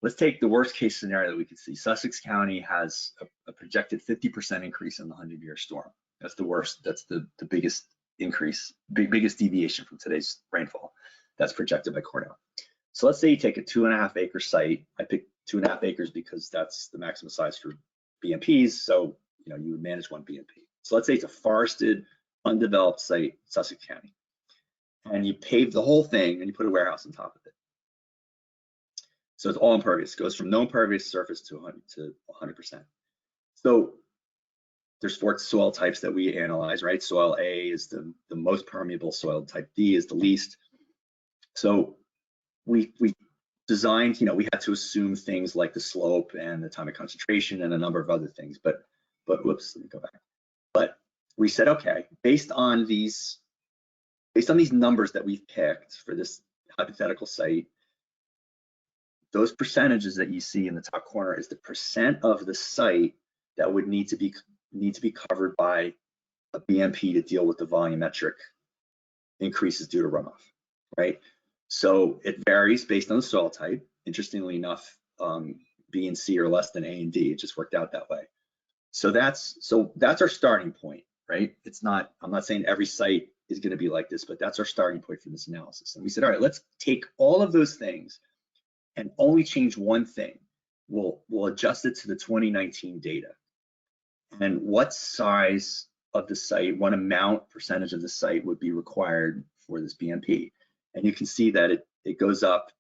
the worst case scenario that we could see. Sussex County has a projected 50% increase in the 100-year storm. That's the worst. That's the biggest increase, biggest deviation from today's rainfall that's projected by Cornell. So let's say you take a 2.5 acre site. I picked 2.5 acres because that's the maximum size for BMPs. So you would manage 1 BMP. So let's say it's a forested, undeveloped site, Sussex County, and you pave the whole thing and you put a warehouse on top of it. So it's all impervious. It goes from no impervious surface to 100%. So there's 4 soil types that we analyze, right? Soil A is the most permeable, soil type D is the least. So we designed, we had to assume things like the slope and the time of concentration and a number of other things, but whoops, let me go back. But we said, okay, based on these numbers that we've picked for this hypothetical site, those percentages that you see in the top corner is the percent of the site that would need to be covered by a BMP to deal with the volumetric increases due to runoff, right? So it varies based on the soil type. Interestingly enough, B and C are less than A and D. It just worked out that way. So that's our starting point. right? It's not, I'm not saying every site is going to be like this, but that's our starting point for this analysis. And we said, all right, let's take all of those things and only change one thing. We'll adjust it to the 2019 data. And what size of the site, what amount, percentage of the site would be required for this BMP? And you can see that it goes up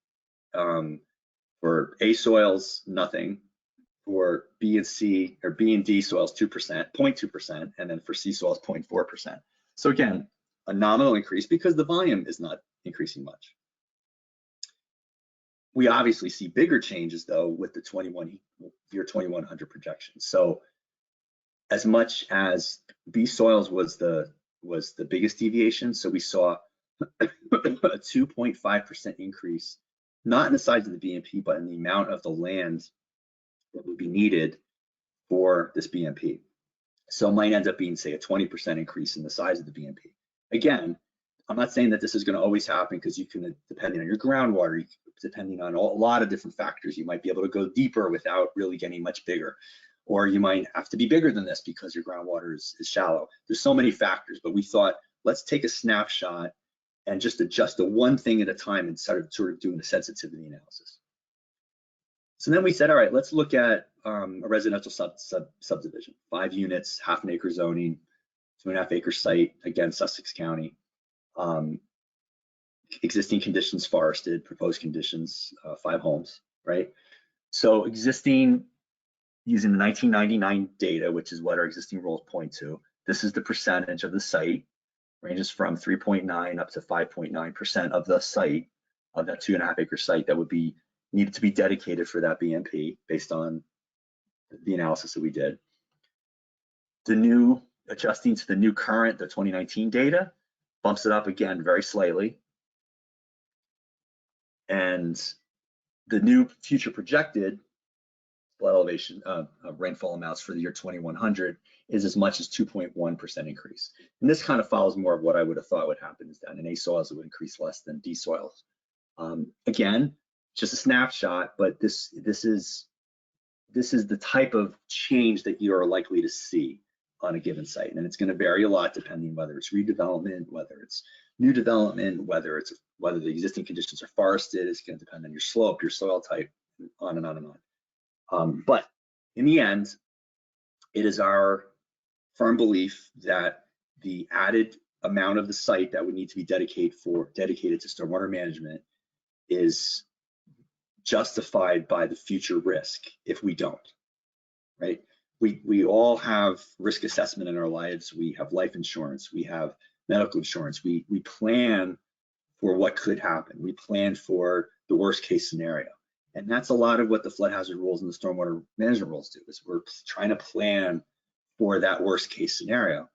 for A soils, nothing. For B and C or B and D soils, 2%, 0.2%, and then for C soils, 0.4%. So again, a nominal increase because the volume is not increasing much. We obviously see bigger changes though with the year 2100 projection. So as much as B soils was the biggest deviation, so we saw a 2.5% increase, not in the size of the BMP, but in the amount of the land that would be needed for this BMP. So it might end up being, say, a 20% increase in the size of the BMP. Again, I'm not saying that this is going to always happen because you can, depending on your groundwater, depending on a lot of different factors, you might be able to go deeper without really getting much bigger. Or you might have to be bigger than this because your groundwater is shallow. There's so many factors, but we thought, let's take a snapshot and just adjust the one thing at a time and sort of doing the sensitivity analysis. So then we said, all right, let's look at a residential subdivision, 5 units, half an acre zoning, 2.5 acre site, again, Sussex County. Existing conditions forested, proposed conditions, 5 homes, right? So existing, using the 1999 data, which is what our existing rules point to, this is the percentage of the site, ranges from 3.9 up to 5.9% of the site, of that 2.5 acre site that would be needed to be dedicated for that BMP based on the analysis that we did. The new, adjusting to the new current, the 2019 data, bumps it up again very slightly. And the new future projected flood elevation, rainfall amounts for the year 2100 is as much as 2.1% increase. And this kind of follows more of what I would have thought would happen, is that in A soils it would increase less than D soils. Again, just a snapshot, but this is the type of change that you are likely to see on a given site, and it's going to vary a lot depending whether it's redevelopment, whether it's new development, whether the existing conditions are forested. It's going to depend on your slope, your soil type, on and on and on. But in the end, it is our firm belief that the added amount of the site that would need to be dedicated to stormwater management is justified by the future risk if we don't, right? We all have risk assessment in our lives. We have life insurance, we have medical insurance. We plan for what could happen. We plan for the worst case scenario. And that's a lot of what the flood hazard rules and the stormwater management rules do, is we're trying to plan for that worst case scenario.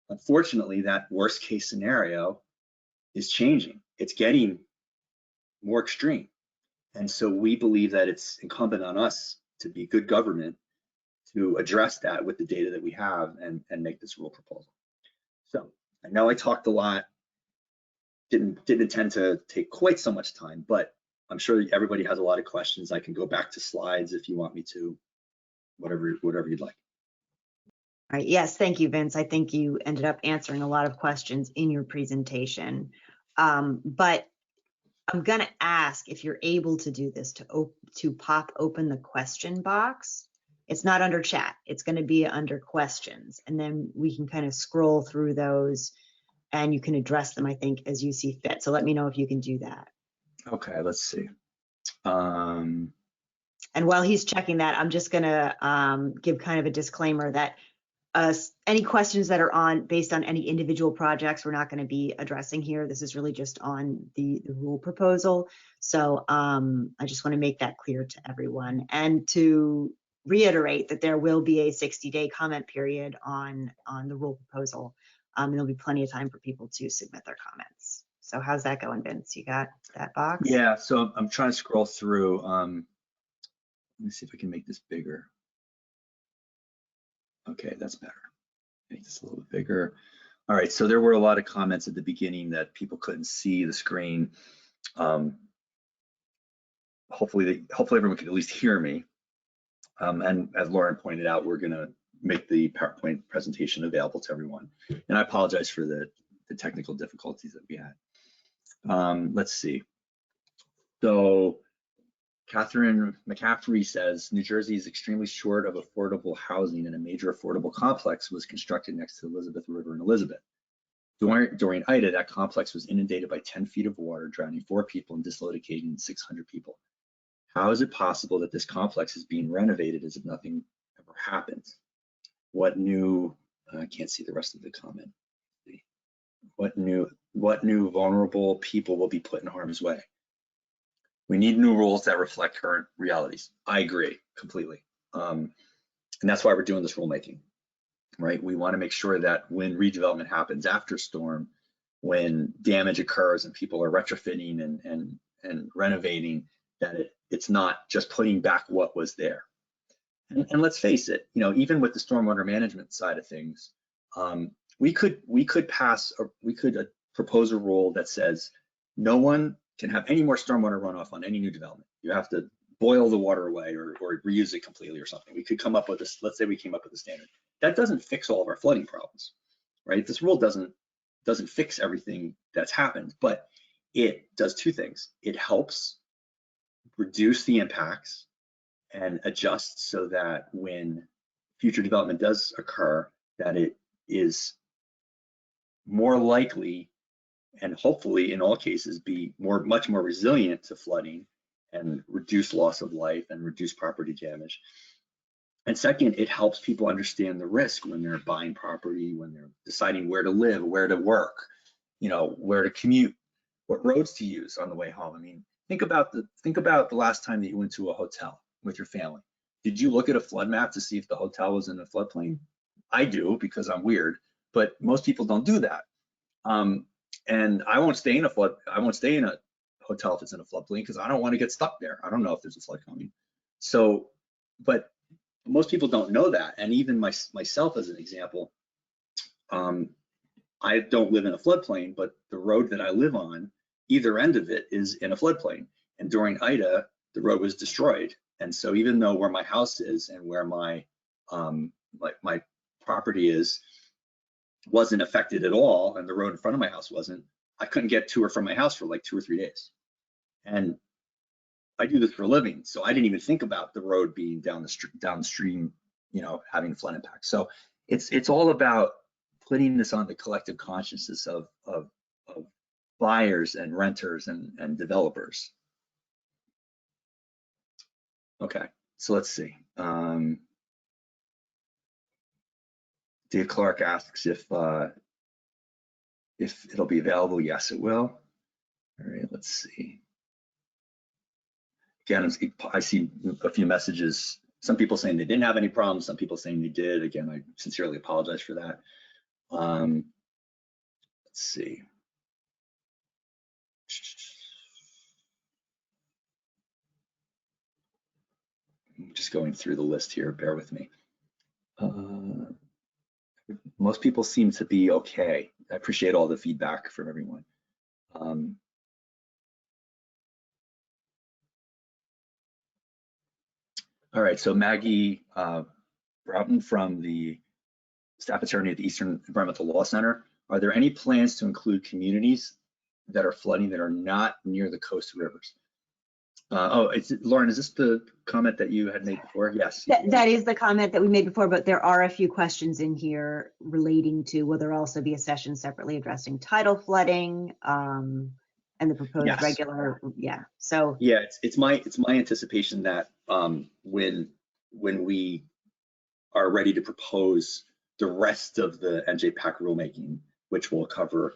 Unfortunately, that worst case scenario is changing. It's getting more extreme. And so we believe that it's incumbent on us to be good government to address that with the data that we have and make this rule proposal. So I know I talked a lot, didn't intend to take quite so much time, but I'm sure everybody has a lot of questions. I can go back to slides if you want me to, whatever you'd like. All right, yes, thank you, Vince. I think you ended up answering a lot of questions in your presentation. But I'm gonna ask if you're able to do this, to pop open the question box. It's not under chat, it's gonna be under questions, and then we can kind of scroll through those and you can address them, I think, as you see fit. So let me know if you can do that. Okay, let's see. And while he's checking that, I'm just gonna give kind of a disclaimer that any questions that are based on any individual projects, we're not going to be addressing here. This is really just on the rule proposal. So I just want to make that clear to everyone, and to reiterate that there will be a 60-day comment period on the rule proposal. There'll be plenty of time for people to submit their comments. So how's that going, Vince? You got that box? Yeah, so I'm trying to scroll through. Let me see if I can make this bigger. Okay, that's better. Make this a little bit bigger. All right, so there were a lot of comments at the beginning that people couldn't see the screen. Hopefully everyone can at least hear me. And as Lauren pointed out, we're gonna make the PowerPoint presentation available to everyone. And I apologize for the technical difficulties that we had. Let's see. So Catherine McCaffrey says, New Jersey is extremely short of affordable housing, and a major affordable complex was constructed next to Elizabeth River in Elizabeth. During Ida, that complex was inundated by 10 feet of water, drowning 4 people and dislocating 600 people. How is it possible that this complex is being renovated as if nothing ever happened? What new, I can't see the rest of the comment. What new vulnerable people will be put in harm's way? We need new rules that reflect current realities. I agree completely. And that's why we're doing this rulemaking, right? We want to make sure that when redevelopment happens after storm, when damage occurs and people are retrofitting and renovating, that it's not just putting back what was there. And let's face it, you know, even with the stormwater management side of things, we could propose a rule that says no one can have any more stormwater runoff on any new development. You have to boil the water away or reuse it completely or something. We could come up with this, let's say we came up with a standard. That doesn't fix all of our flooding problems, right? This rule doesn't fix everything that's happened, but it does 2 things. It helps reduce the impacts and adjust so that when future development does occur, that it is more likely and hopefully in all cases be much more resilient to flooding and reduce loss of life and reduce property damage. And second, it helps people understand the risk when they're buying property, when they're deciding where to live, where to work, you know, where to commute, what roads to use on the way home. I mean, think about the last time that you went to a hotel with your family. Did you look at a flood map to see if the hotel was in a floodplain? I do, because I'm weird, but most people don't do that. And I won't stay in a hotel if it's in a floodplain because I don't want to get stuck there. I don't know if there's a flood coming. So, but most people don't know that. And even myself as an example, I don't live in a floodplain, but the road that I live on, either end of it is in a floodplain. And during Ida, the road was destroyed. And so even though where my house is and where my my property is wasn't affected at all, and the road in front of my house wasn't, I couldn't get to or from my house for like 2 or 3 days. And I do this for a living, so I didn't even think about the road being downstream, you know, having flood impact. So it's all about putting this on the collective consciousness of buyers and renters and developers. Okay, so let's see. Dave Clark asks if it'll be available. Yes, it will. All right, let's see. Again, I see a few messages. Some people saying they didn't have any problems. Some people saying they did. Again, I sincerely apologize for that. Let's see. I'm just going through the list here. Bear with me. Most people seem to be okay. I appreciate all the feedback from everyone. All right, so Maggie Broughton from the staff attorney at the Eastern Environmental Law Center. Are there any plans to include communities that are flooding that are not near the coast rivers? Lauren, is this the comment that you had made before? Yes. That is the comment that we made before, but there are a few questions in here relating to will there also be a session separately addressing tidal flooding and the proposed regular, So yeah, it's my anticipation that when we are ready to propose the rest of the NJPAC rulemaking, which will cover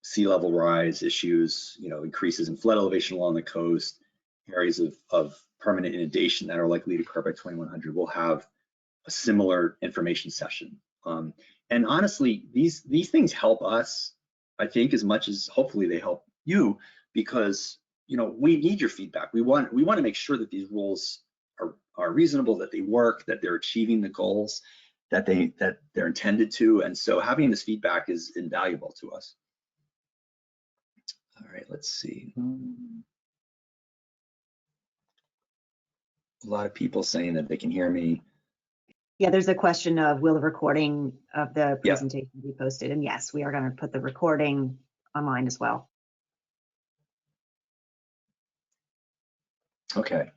sea level rise issues, you know, increases in flood elevation along the coast, areas of permanent inundation that are likely to occur by 2100, we'll have a similar information session. And honestly, these things help us, I think, as much as hopefully they help you, because you know we need your feedback. We want to make sure that these rules are reasonable, that they work, that they're achieving the goals that they're intended to, and so having this feedback is invaluable to us. All right, let's see. A lot of people saying that they can hear me. Yeah, there's a question of will the recording of the Yeah. presentation be posted? And yes, we are going to put the recording online as well. Okay.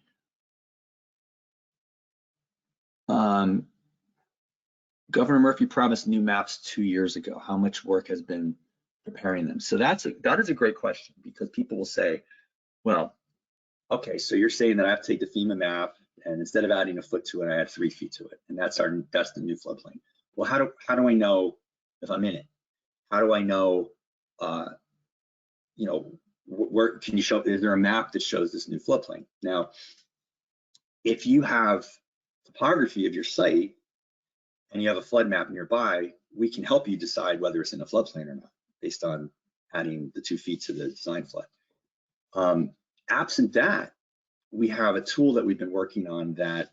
Governor Murphy promised new maps 2 years ago. How much work has been preparing them? So that is a great question, because people will say, well, okay, so you're saying that I have to take the FEMA map, and instead of adding a foot to it, I add 3 feet to it, and that's the new floodplain. Well, how do I know if I'm in it? How do I know, you know, where can you show? Is there a map that shows this new floodplain? Now, if you have topography of your site and you have a flood map nearby, we can help you decide whether it's in a floodplain or not, based on adding the 2 feet to the design flood. Absent that, we have a tool that we've been working on that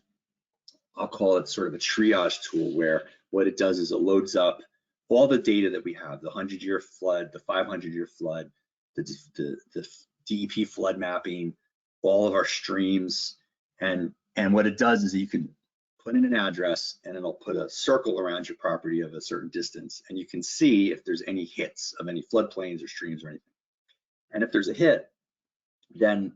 I'll call it sort of a triage tool, where what it does is it loads up all the data that we have, the 100-year flood, the 500-year flood, the DEP flood mapping, all of our streams, and what it does is you can put in an address and it'll put a circle around your property of a certain distance, and you can see if there's any hits of any floodplains or streams or anything. And if there's a hit, then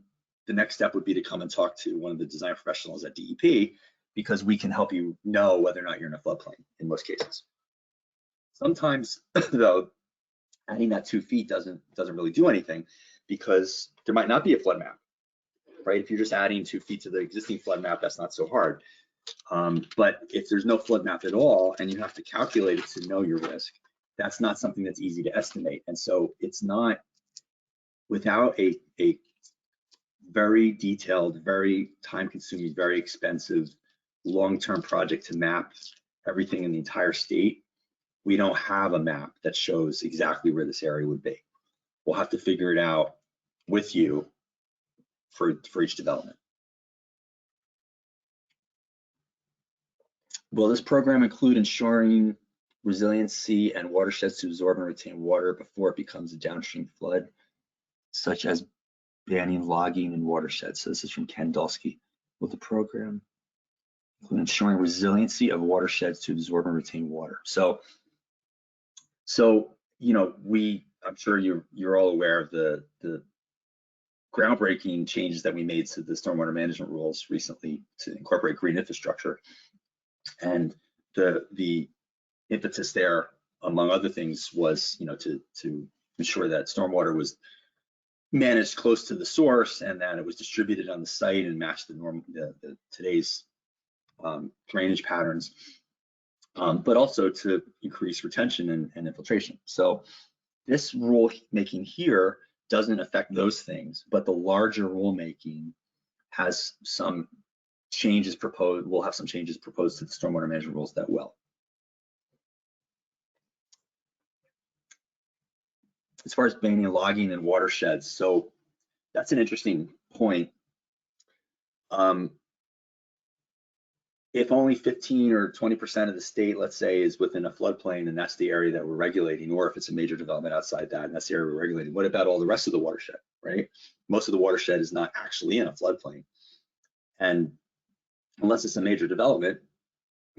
the next step would be to come and talk to one of the design professionals at DEP, because we can help you know whether or not you're in a floodplain in most cases. Sometimes, though, adding that 2 feet doesn't really do anything, because there might not be a flood map, right? If you're just adding 2 feet to the existing flood map, that's not so hard. But if there's no flood map at all and you have to calculate it to know your risk, that's not something that's easy to estimate. And so it's not, without a very detailed, very time-consuming, very expensive long-term project to map everything in the entire state, we don't have a map that shows exactly where this area would be. We'll have to figure it out with you for each development. Will this program include ensuring resiliency and watersheds to absorb and retain water before it becomes a downstream flood, such as banning logging in watersheds? So this is from Ken Dulski. Will the program include ensuring resiliency of watersheds to absorb and retain water? So you know, I'm sure you're all aware of the groundbreaking changes that we made to the stormwater management rules recently to incorporate green infrastructure. And the impetus there, among other things, was, you know, to ensure that stormwater was managed close to the source and that it was distributed on the site and matched the today's drainage patterns, but also to increase retention and infiltration. So this rule making here doesn't affect those things, but the larger rulemaking has some changes proposed. We'll have some changes proposed to the stormwater management rules that will. As far as banning logging in watersheds, so that's an interesting point. If only 15 or 20% of the state, let's say, is within a floodplain, and that's the area that we're regulating, or if it's a major development outside that, and that's the area we're regulating, what about all the rest of the watershed, right? Most of the watershed is not actually in a floodplain. And unless it's a major development,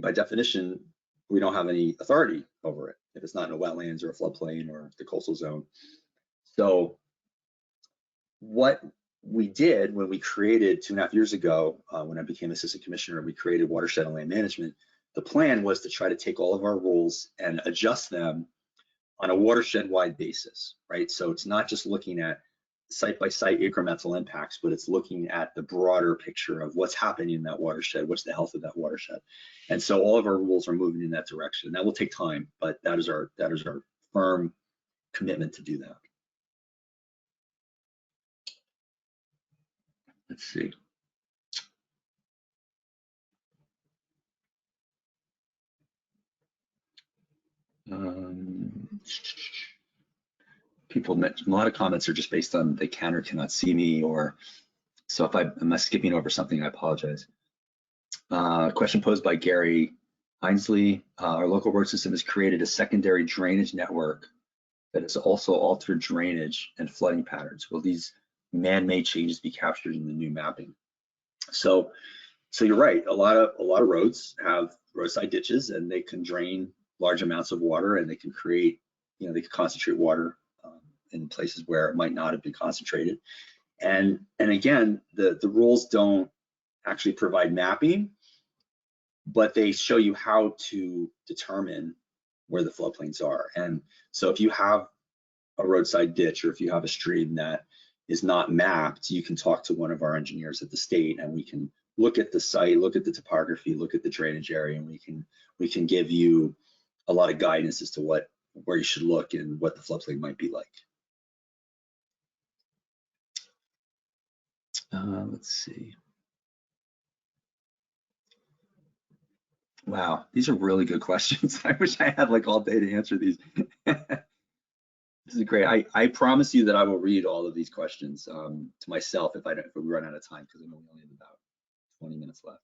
by definition, we don't have any authority over it if it's not in a wetlands or a floodplain or the coastal zone. So what we did when we created 2.5 years ago, when I became assistant commissioner, we created watershed and land management. The plan was to try to take all of our rules and adjust them on a watershed wide basis, right? So it's not just looking at site by site incremental impacts, but it's looking at the broader picture of what's happening in that watershed, what's the health of that watershed. And so all of our rules are moving in that direction. That will take time, but that is our firm commitment to do that. Let's see. People mentioned, a lot of comments are just based on they can or cannot see me, or so if I'm skipping over something, I apologize. Question posed by Gary Hinesley. Our local road system has created a secondary drainage network that has also altered drainage and flooding patterns. Will these man-made changes be captured in the new mapping? So you're right. A lot of roads have roadside ditches, and they can drain large amounts of water, and they can create, they can concentrate water in places where it might not have been concentrated. And again, the rules don't actually provide mapping, but they show you how to determine where the floodplains are. And so if you have a roadside ditch, or if you have a stream that is not mapped, you can talk to one of our engineers at the state, and we can look at the site, look at the topography, look at the drainage area, and we can give you a lot of guidance as to where you should look and what the floodplain might be like. Let's see. Wow, these are really good questions. I wish I had like all day to answer these. This is great. I promise you that I will read all of these questions to myself if we run out of time, because I know we only have about 20 minutes left.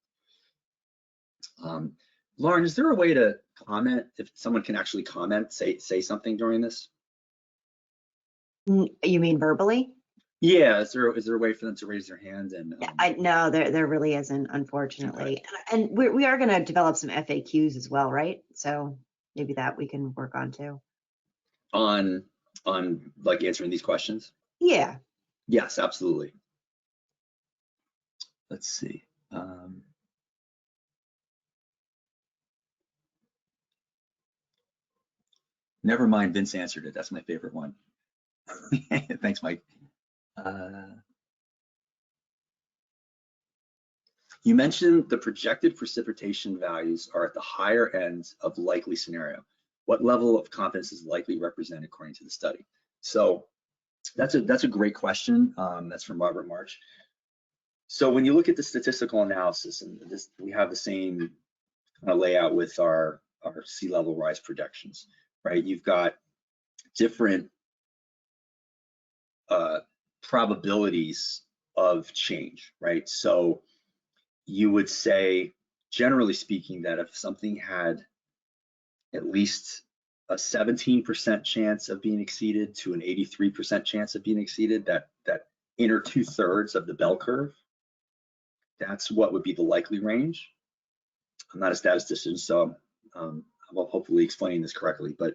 Lauren, is there a way to comment, if someone can actually comment, say something during this? You mean verbally? Yeah, is there a way for them to raise their hand? And no, there really isn't, unfortunately. Okay. And we are going to develop some FAQs as well, right? So maybe that we can work on too. On like answering these questions? Yeah. Yes, absolutely. Let's see. Never mind, Vince answered it. That's my favorite one. Thanks, Mike. You mentioned the projected precipitation values are at the higher end of likely scenario. What level of confidence is likely represented according to the study? So that's a great question. That's from Robert March. So when you look at the statistical analysis, and we have the same kind of layout with our sea level rise projections, right? You've got different probabilities of change, right? So you would say, generally speaking, that if something had at least a 17% chance of being exceeded to an 83% chance of being exceeded, that inner 2/3 of the bell curve, that's what would be the likely range. I'm not a statistician, so I'm hopefully explaining this correctly, but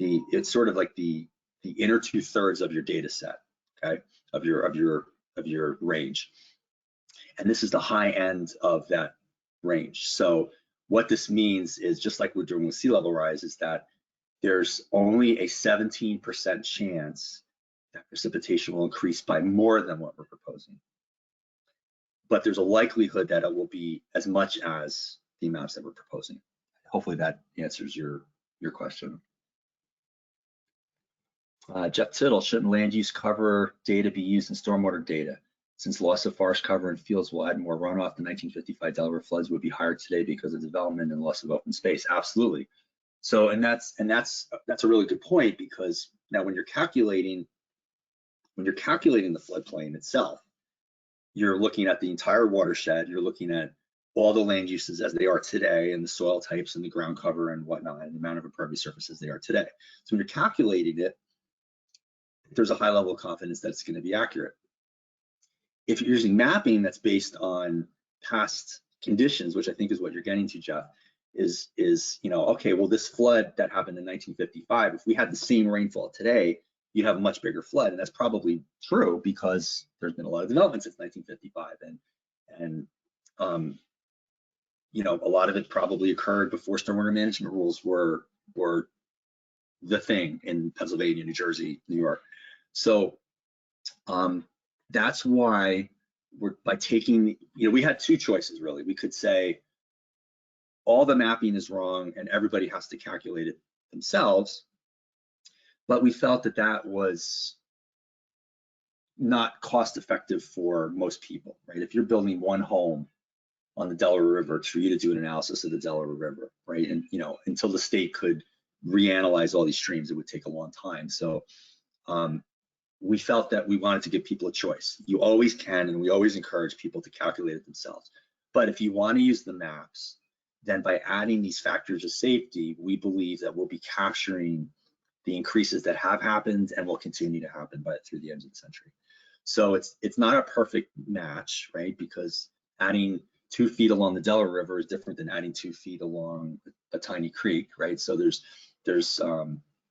it's sort of like the inner 2/3 of your data set, okay, of your range. And this is the high end of that range. So what this means is, just like we're doing with sea level rise, is that there's only a 17% chance that precipitation will increase by more than what we're proposing. But there's a likelihood that it will be as much as the amounts that we're proposing. Hopefully that answers your question. Jeff Tittle, shouldn't land use cover data be used in stormwater data? Since loss of forest cover in fields will add more runoff, the 1955 Delaware floods would be higher today because of development and loss of open space. Absolutely. So, and that's a really good point, because now when you're calculating the floodplain itself, you're looking at the entire watershed, you're looking at all the land uses as they are today, and the soil types and the ground cover and whatnot, and the amount of impervious surfaces they are today. So when you're calculating it, there's a high level of confidence that it's going to be accurate. If you're using mapping that's based on past conditions, which I think is what you're getting to, Jeff, is okay, well, this flood that happened in 1955, if we had the same rainfall today, you'd have a much bigger flood. And that's probably true, because there's been a lot of development since 1955, and a lot of it probably occurred before stormwater management rules were the thing in Pennsylvania, New Jersey, New York. So that's why by taking, we had two choices really. We could say all the mapping is wrong and everybody has to calculate it themselves, but we felt that was not cost effective for most people, right? If you're building one home on the Delaware River, it's for you to do an analysis of the Delaware River, right? And until the state could reanalyze all these streams, it would take a long time. So we felt that we wanted to give people a choice. You always can, and we always encourage people to calculate it themselves. But if you want to use the maps, then by adding these factors of safety, we believe that we'll be capturing the increases that have happened and will continue to happen through the end of the century. So it's not a perfect match, right? Because adding 2 feet along the Delaware River is different than adding 2 feet along a tiny creek, right? So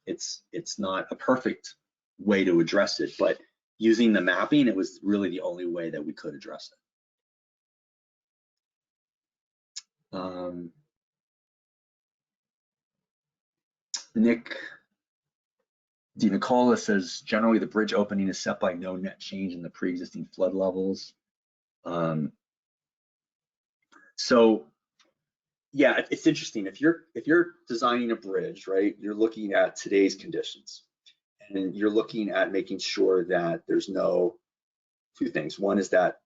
it's not a perfect way to address it, but using the mapping, it was really the only way that we could address it. Nick DiNicola says, generally the bridge opening is set by no net change in the pre-existing flood levels. So yeah, it's interesting. If you're designing a bridge, right, you're looking at today's conditions, and you're looking at making sure that there's no, 2 things. One is that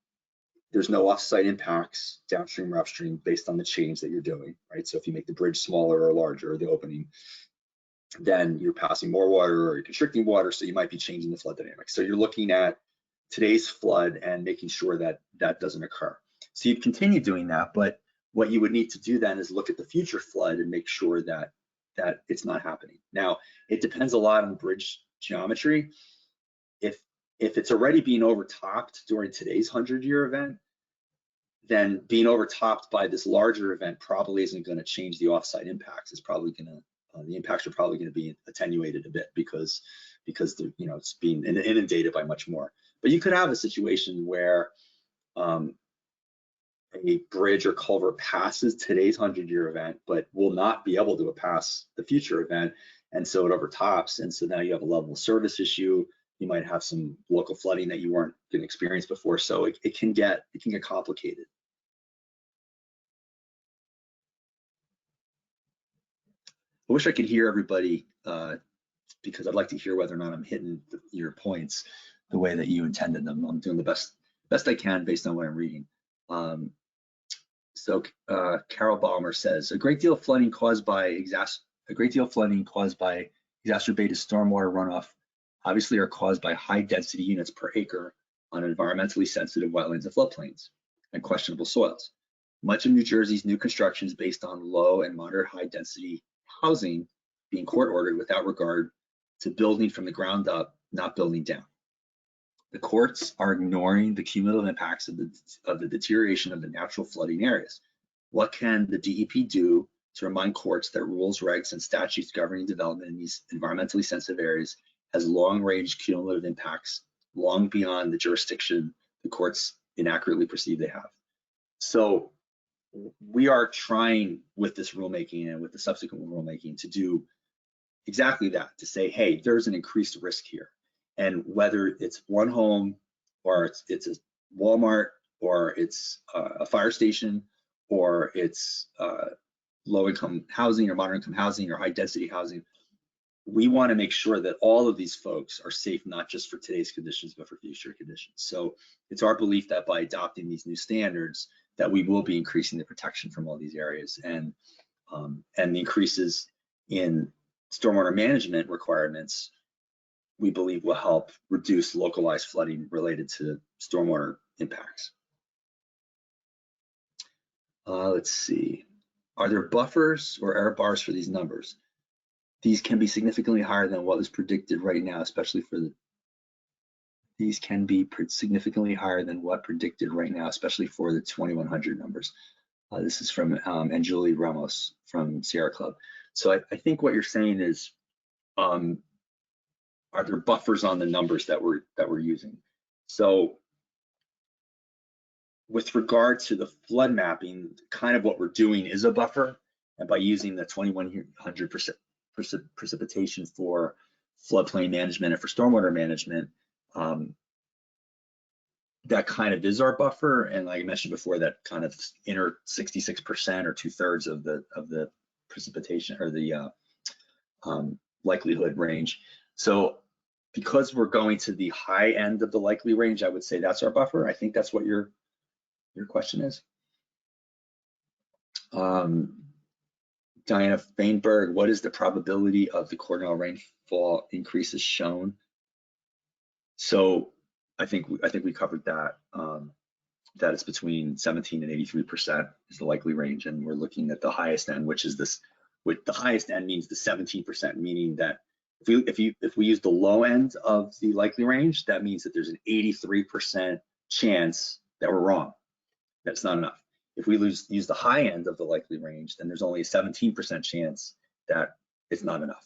there's no offsite impacts downstream or upstream based on the change that you're doing, right? So if you make the bridge smaller or larger, the opening, then you're passing more water or you're constricting water, so you might be changing the flood dynamics. So you're looking at today's flood and making sure that that doesn't occur. So you continue doing that, but what you would need to do then is look at the future flood and make sure that it's not happening. Now, it depends a lot on bridge geometry. If it's already being overtopped during today's 100-year event, then being overtopped by this larger event probably isn't going to change the offsite impacts. It's probably going to the impacts are probably going to be attenuated a bit because it's being inundated by much more. But you could have a situation where a bridge or culvert passes today's 100-year event, but will not be able to pass the future event, and so it overtops, and so now you have a level of service issue. You might have some local flooding that you weren't going to experience before, so it can get complicated. I wish I could hear everybody because I'd like to hear whether or not I'm hitting your points the way that you intended them. I'm doing the best I can based on what I'm reading. So Carol Balmer says, a great deal of flooding caused by exacerbated stormwater runoff obviously are caused by high density units per acre on environmentally sensitive wetlands and floodplains and questionable soils. Much of New Jersey's new construction is based on low and moderate high density housing being court ordered without regard to building from the ground up, not building down. The courts are ignoring the cumulative impacts of the deterioration of the natural flooding areas. What can the DEP do to remind courts that rules, regs, and statutes governing development in these environmentally sensitive areas has long-range cumulative impacts long beyond the jurisdiction the courts inaccurately perceive they have? So we are trying with this rulemaking and with the subsequent rulemaking to do exactly that, to say, hey, there's an increased risk here. And whether it's one home or it's a Walmart or it's a fire station or it's low income housing or moderate income housing or high density housing, we want to make sure that all of these folks are safe, not just for today's conditions, but for future conditions. So it's our belief that by adopting these new standards, that we will be increasing the protection from all these areas, and the increases in stormwater management requirements, we believe, will help reduce localized flooding related to stormwater impacts. Let's see. Are there buffers or error bars for these numbers? These can be significantly higher than what is predicted right now, especially for the. These can be significantly higher than what predicted right now, especially for the 2100 numbers. This is from Anjuli Ramos from Sierra Club. So I think what you're saying is, are there buffers on the numbers that we're using? So with regard to the flood mapping, kind of what we're doing is a buffer, and by using the 2100% precipitation for floodplain management and for stormwater management, that kind of is our buffer. And like I mentioned before, that kind of inner 66% or 2/3 of the precipitation or the likelihood range. So because we're going to the high end of the likely range, I would say that's our buffer. I think that's what your question is. Diana Feinberg, what is the probability of the Cornell rainfall increases shown? So I think we covered that. That is between 17 and 83% is the likely range, and we're looking at the highest end, which is this. With the highest end means the 17%, meaning that if we use the low end of the likely range, that means that there's an 83% chance that we're wrong. That's not enough. If we use the high end of the likely range, then there's only a 17% chance that it's not enough.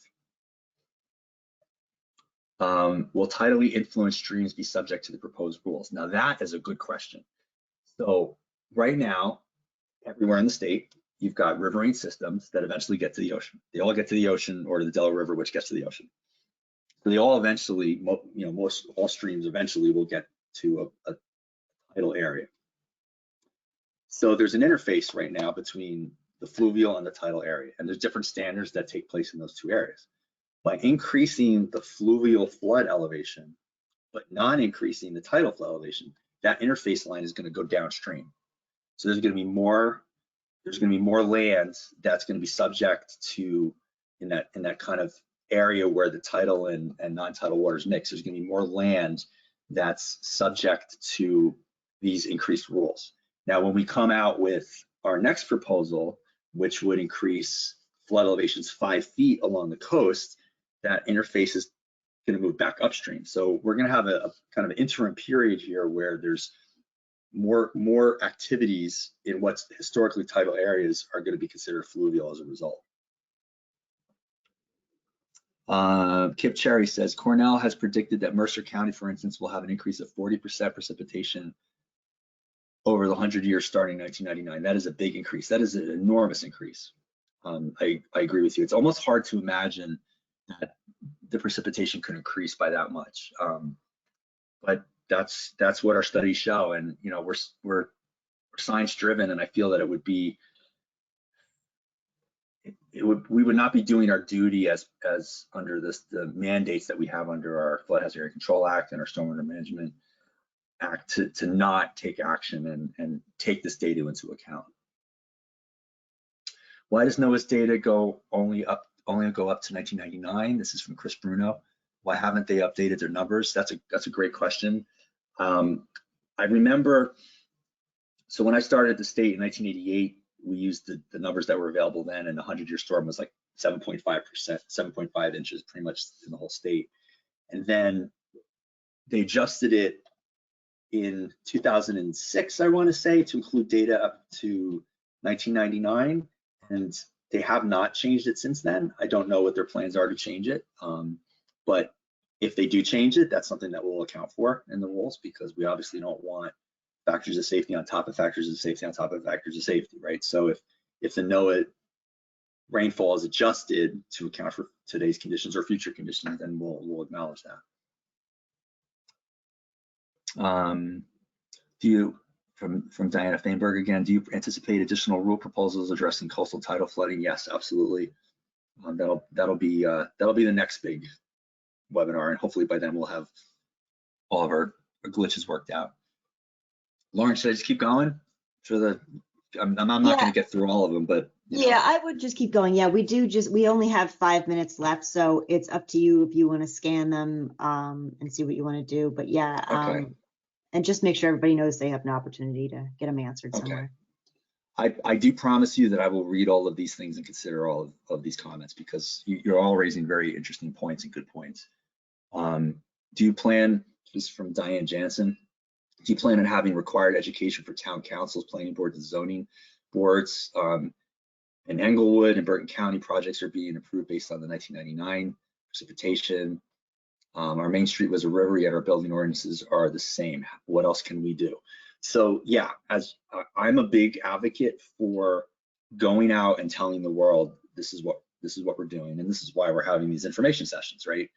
Will tidally influenced streams be subject to the proposed rules? Now that is a good question. So right now, everywhere in the state, you've got riverine systems that eventually get to the ocean. They all get to the ocean, or to the Delaware River, which gets to the ocean. So they all eventually, all streams eventually will get to a tidal area. So there's an interface right now between the fluvial and the tidal area, and there's different standards that take place in those two areas. By increasing the fluvial flood elevation, but not increasing the tidal flood elevation, that interface line is going to go downstream. So there's going to be more land that's going to be subject to, in that kind of area where the tidal and non-tidal waters mix, there's going to be more land that's subject to these increased rules. Now, when we come out with our next proposal, which would increase flood elevations 5 feet along the coast, that interface is going to move back upstream. So we're going to have a kind of interim period here where there's more activities in what's historically tidal areas are going to be considered fluvial as a result. Kip Cherry says, Cornell has predicted that Mercer County, for instance, will have an increase of 40% precipitation over the 100 years starting 1999. That is a big increase. That is an enormous increase. I agree with you. It's almost hard to imagine that the precipitation could increase by that much. But that's what our studies show, and we're science driven, and I feel that we would not be doing our duty as under the mandates that we have under our Flood Hazard Area Control Act and our Stormwater Management Act to not take action and take this data into account. Why does NOAA's data only go up to 1999? This is from Chris Bruno. Why haven't they updated their numbers? That's a great question. I remember, so when I started at the state in 1988, we used the numbers that were available then, and the 100-year storm was like 7.5 inches pretty much in the whole state. And then they adjusted it in 2006, I want to say, to include data up to 1999, and they have not changed it since then. I don't know what their plans are to change it, but if they do change it, that's something that we'll account for in the rules, because we obviously don't want factors of safety on top of factors of safety on top of factors of safety, right? So if the NOAA rainfall is adjusted to account for today's conditions or future conditions, then we'll acknowledge that. From Diana Feinberg again, do you anticipate additional rule proposals addressing coastal tidal flooding? Yes, absolutely. That'll be the next big webinar, and hopefully by then we'll have all of our glitches worked out. Lauren, should I just keep going? I'm not going to get through all of them, but yeah, I would just keep going. Yeah, we only have 5 minutes left, so it's up to you if you want to scan them and see what you want to do. But yeah, okay. And just make sure everybody knows they have an opportunity to get them answered somewhere. I do promise you that I will read all of these things and consider all of these comments, because you're all raising very interesting points and good points. Do you plan, this is from Diane Jansen, do you plan on having required education for town councils, planning boards, and zoning boards? In Englewood and Bergen County, projects are being approved based on the 1999 precipitation. Our main street was a river, yet our building ordinances are the same. What else can we do? So yeah, as I'm a big advocate for going out and telling the world this is what we're doing, and this is why we're having these information sessions, right?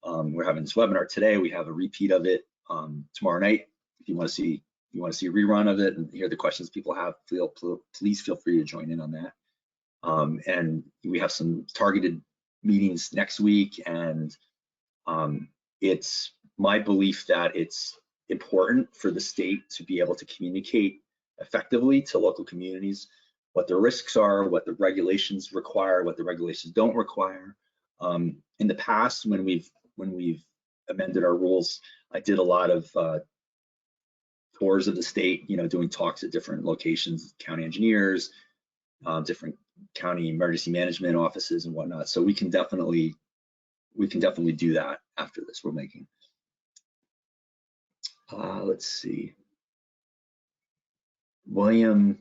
We're having this webinar today. We have a repeat of it tomorrow night. If you want to see a rerun of it and hear the questions people have, please feel free to join in on that. And we have some targeted meetings next week, and it's my belief that it's important for the state to be able to communicate effectively to local communities what the risks are, what the regulations require, what the regulations don't require. In the past, when we've amended our rules, I did a lot of tours of the state, doing talks at different locations, county engineers, different county emergency management offices and whatnot. So we can definitely do that after this rulemaking. Let's see. William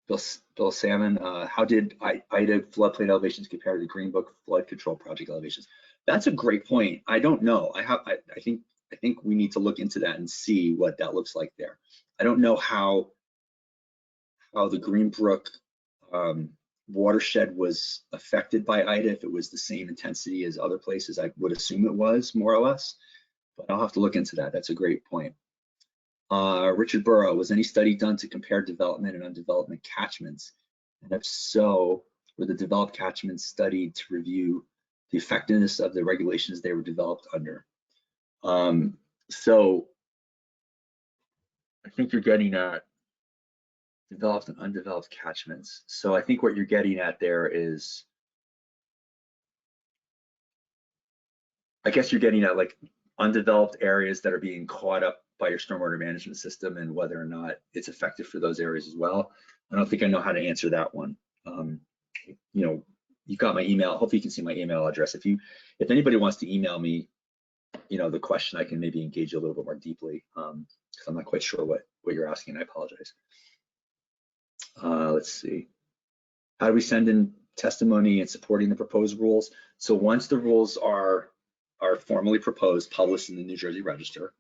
Bill Salmon, how did IDA floodplain elevations compare to the Green Book flood control project elevations? That's a great point. I don't know. I think we need to look into that and see what that looks like there. I don't know how the Greenbrook watershed was affected by IDA, if it was the same intensity as other places. I would assume it was, more or less, but I'll have to look into that. That's a great point. Richard Burrow, was any study done to compare development and undeveloped catchments? And if so, were the developed catchments studied to review the effectiveness of the regulations they were developed under? So I think you're getting at developed and undeveloped catchments. So I think what you're getting at there is, I guess you're getting at like undeveloped areas that are being caught up by your stormwater management system and whether or not it's effective for those areas as well. I don't think I know how to answer that one. You know, you've got my email. Hopefully you can see my email address. If anybody wants to email me, you know, the question, I can maybe engage you a little bit more deeply, because I'm not quite sure what you're asking. I apologize. Let's see. How do we send in testimony and supporting the proposed rules? So once the rules are formally proposed, published in the New Jersey Register,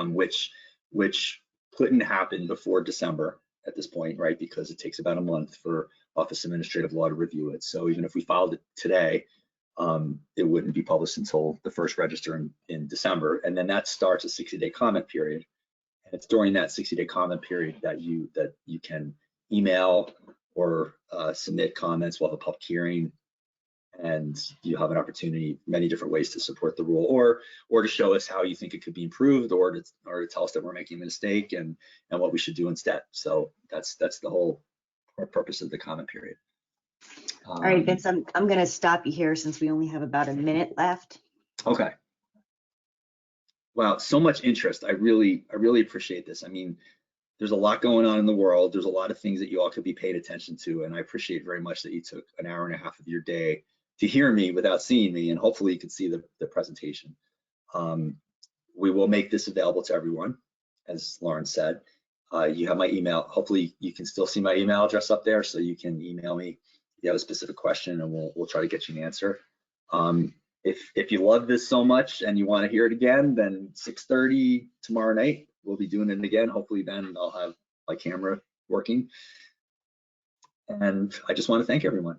which couldn't happen before December at this point, right? Because it takes about a month for Office of Administrative Law to review it. So even if we filed it today, it wouldn't be published until the first register in December. And then that starts a 60-day comment period. And it's during that 60-day comment period that you can email or submit comments. We'll have a public hearing, and you have an opportunity, many different ways to support the rule, or to show us how you think it could be improved, or to tell us that we're making a mistake and what we should do instead. So that's the whole purpose of the comment period. All right, Vince, I'm going to stop you here since we only have about a minute left. Okay. Wow, so much interest. I really appreciate this. I mean, there's a lot going on in the world. There's a lot of things that you all could be paying attention to, and I appreciate very much that you took an hour and a half of your day to hear me without seeing me, and hopefully you can see the presentation. We will make this available to everyone, as Lauren said. You have my email. Hopefully you can still see my email address up there, so you can email me if you have a specific question, and we'll try to get you an answer. If you love this so much and you want to hear it again, then 6:30 tomorrow night, we'll be doing it again. Hopefully then I'll have my camera working. And I just want to thank everyone.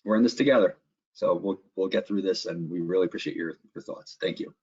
We're in this together. So we'll get through this, and we really appreciate your thoughts. Thank you.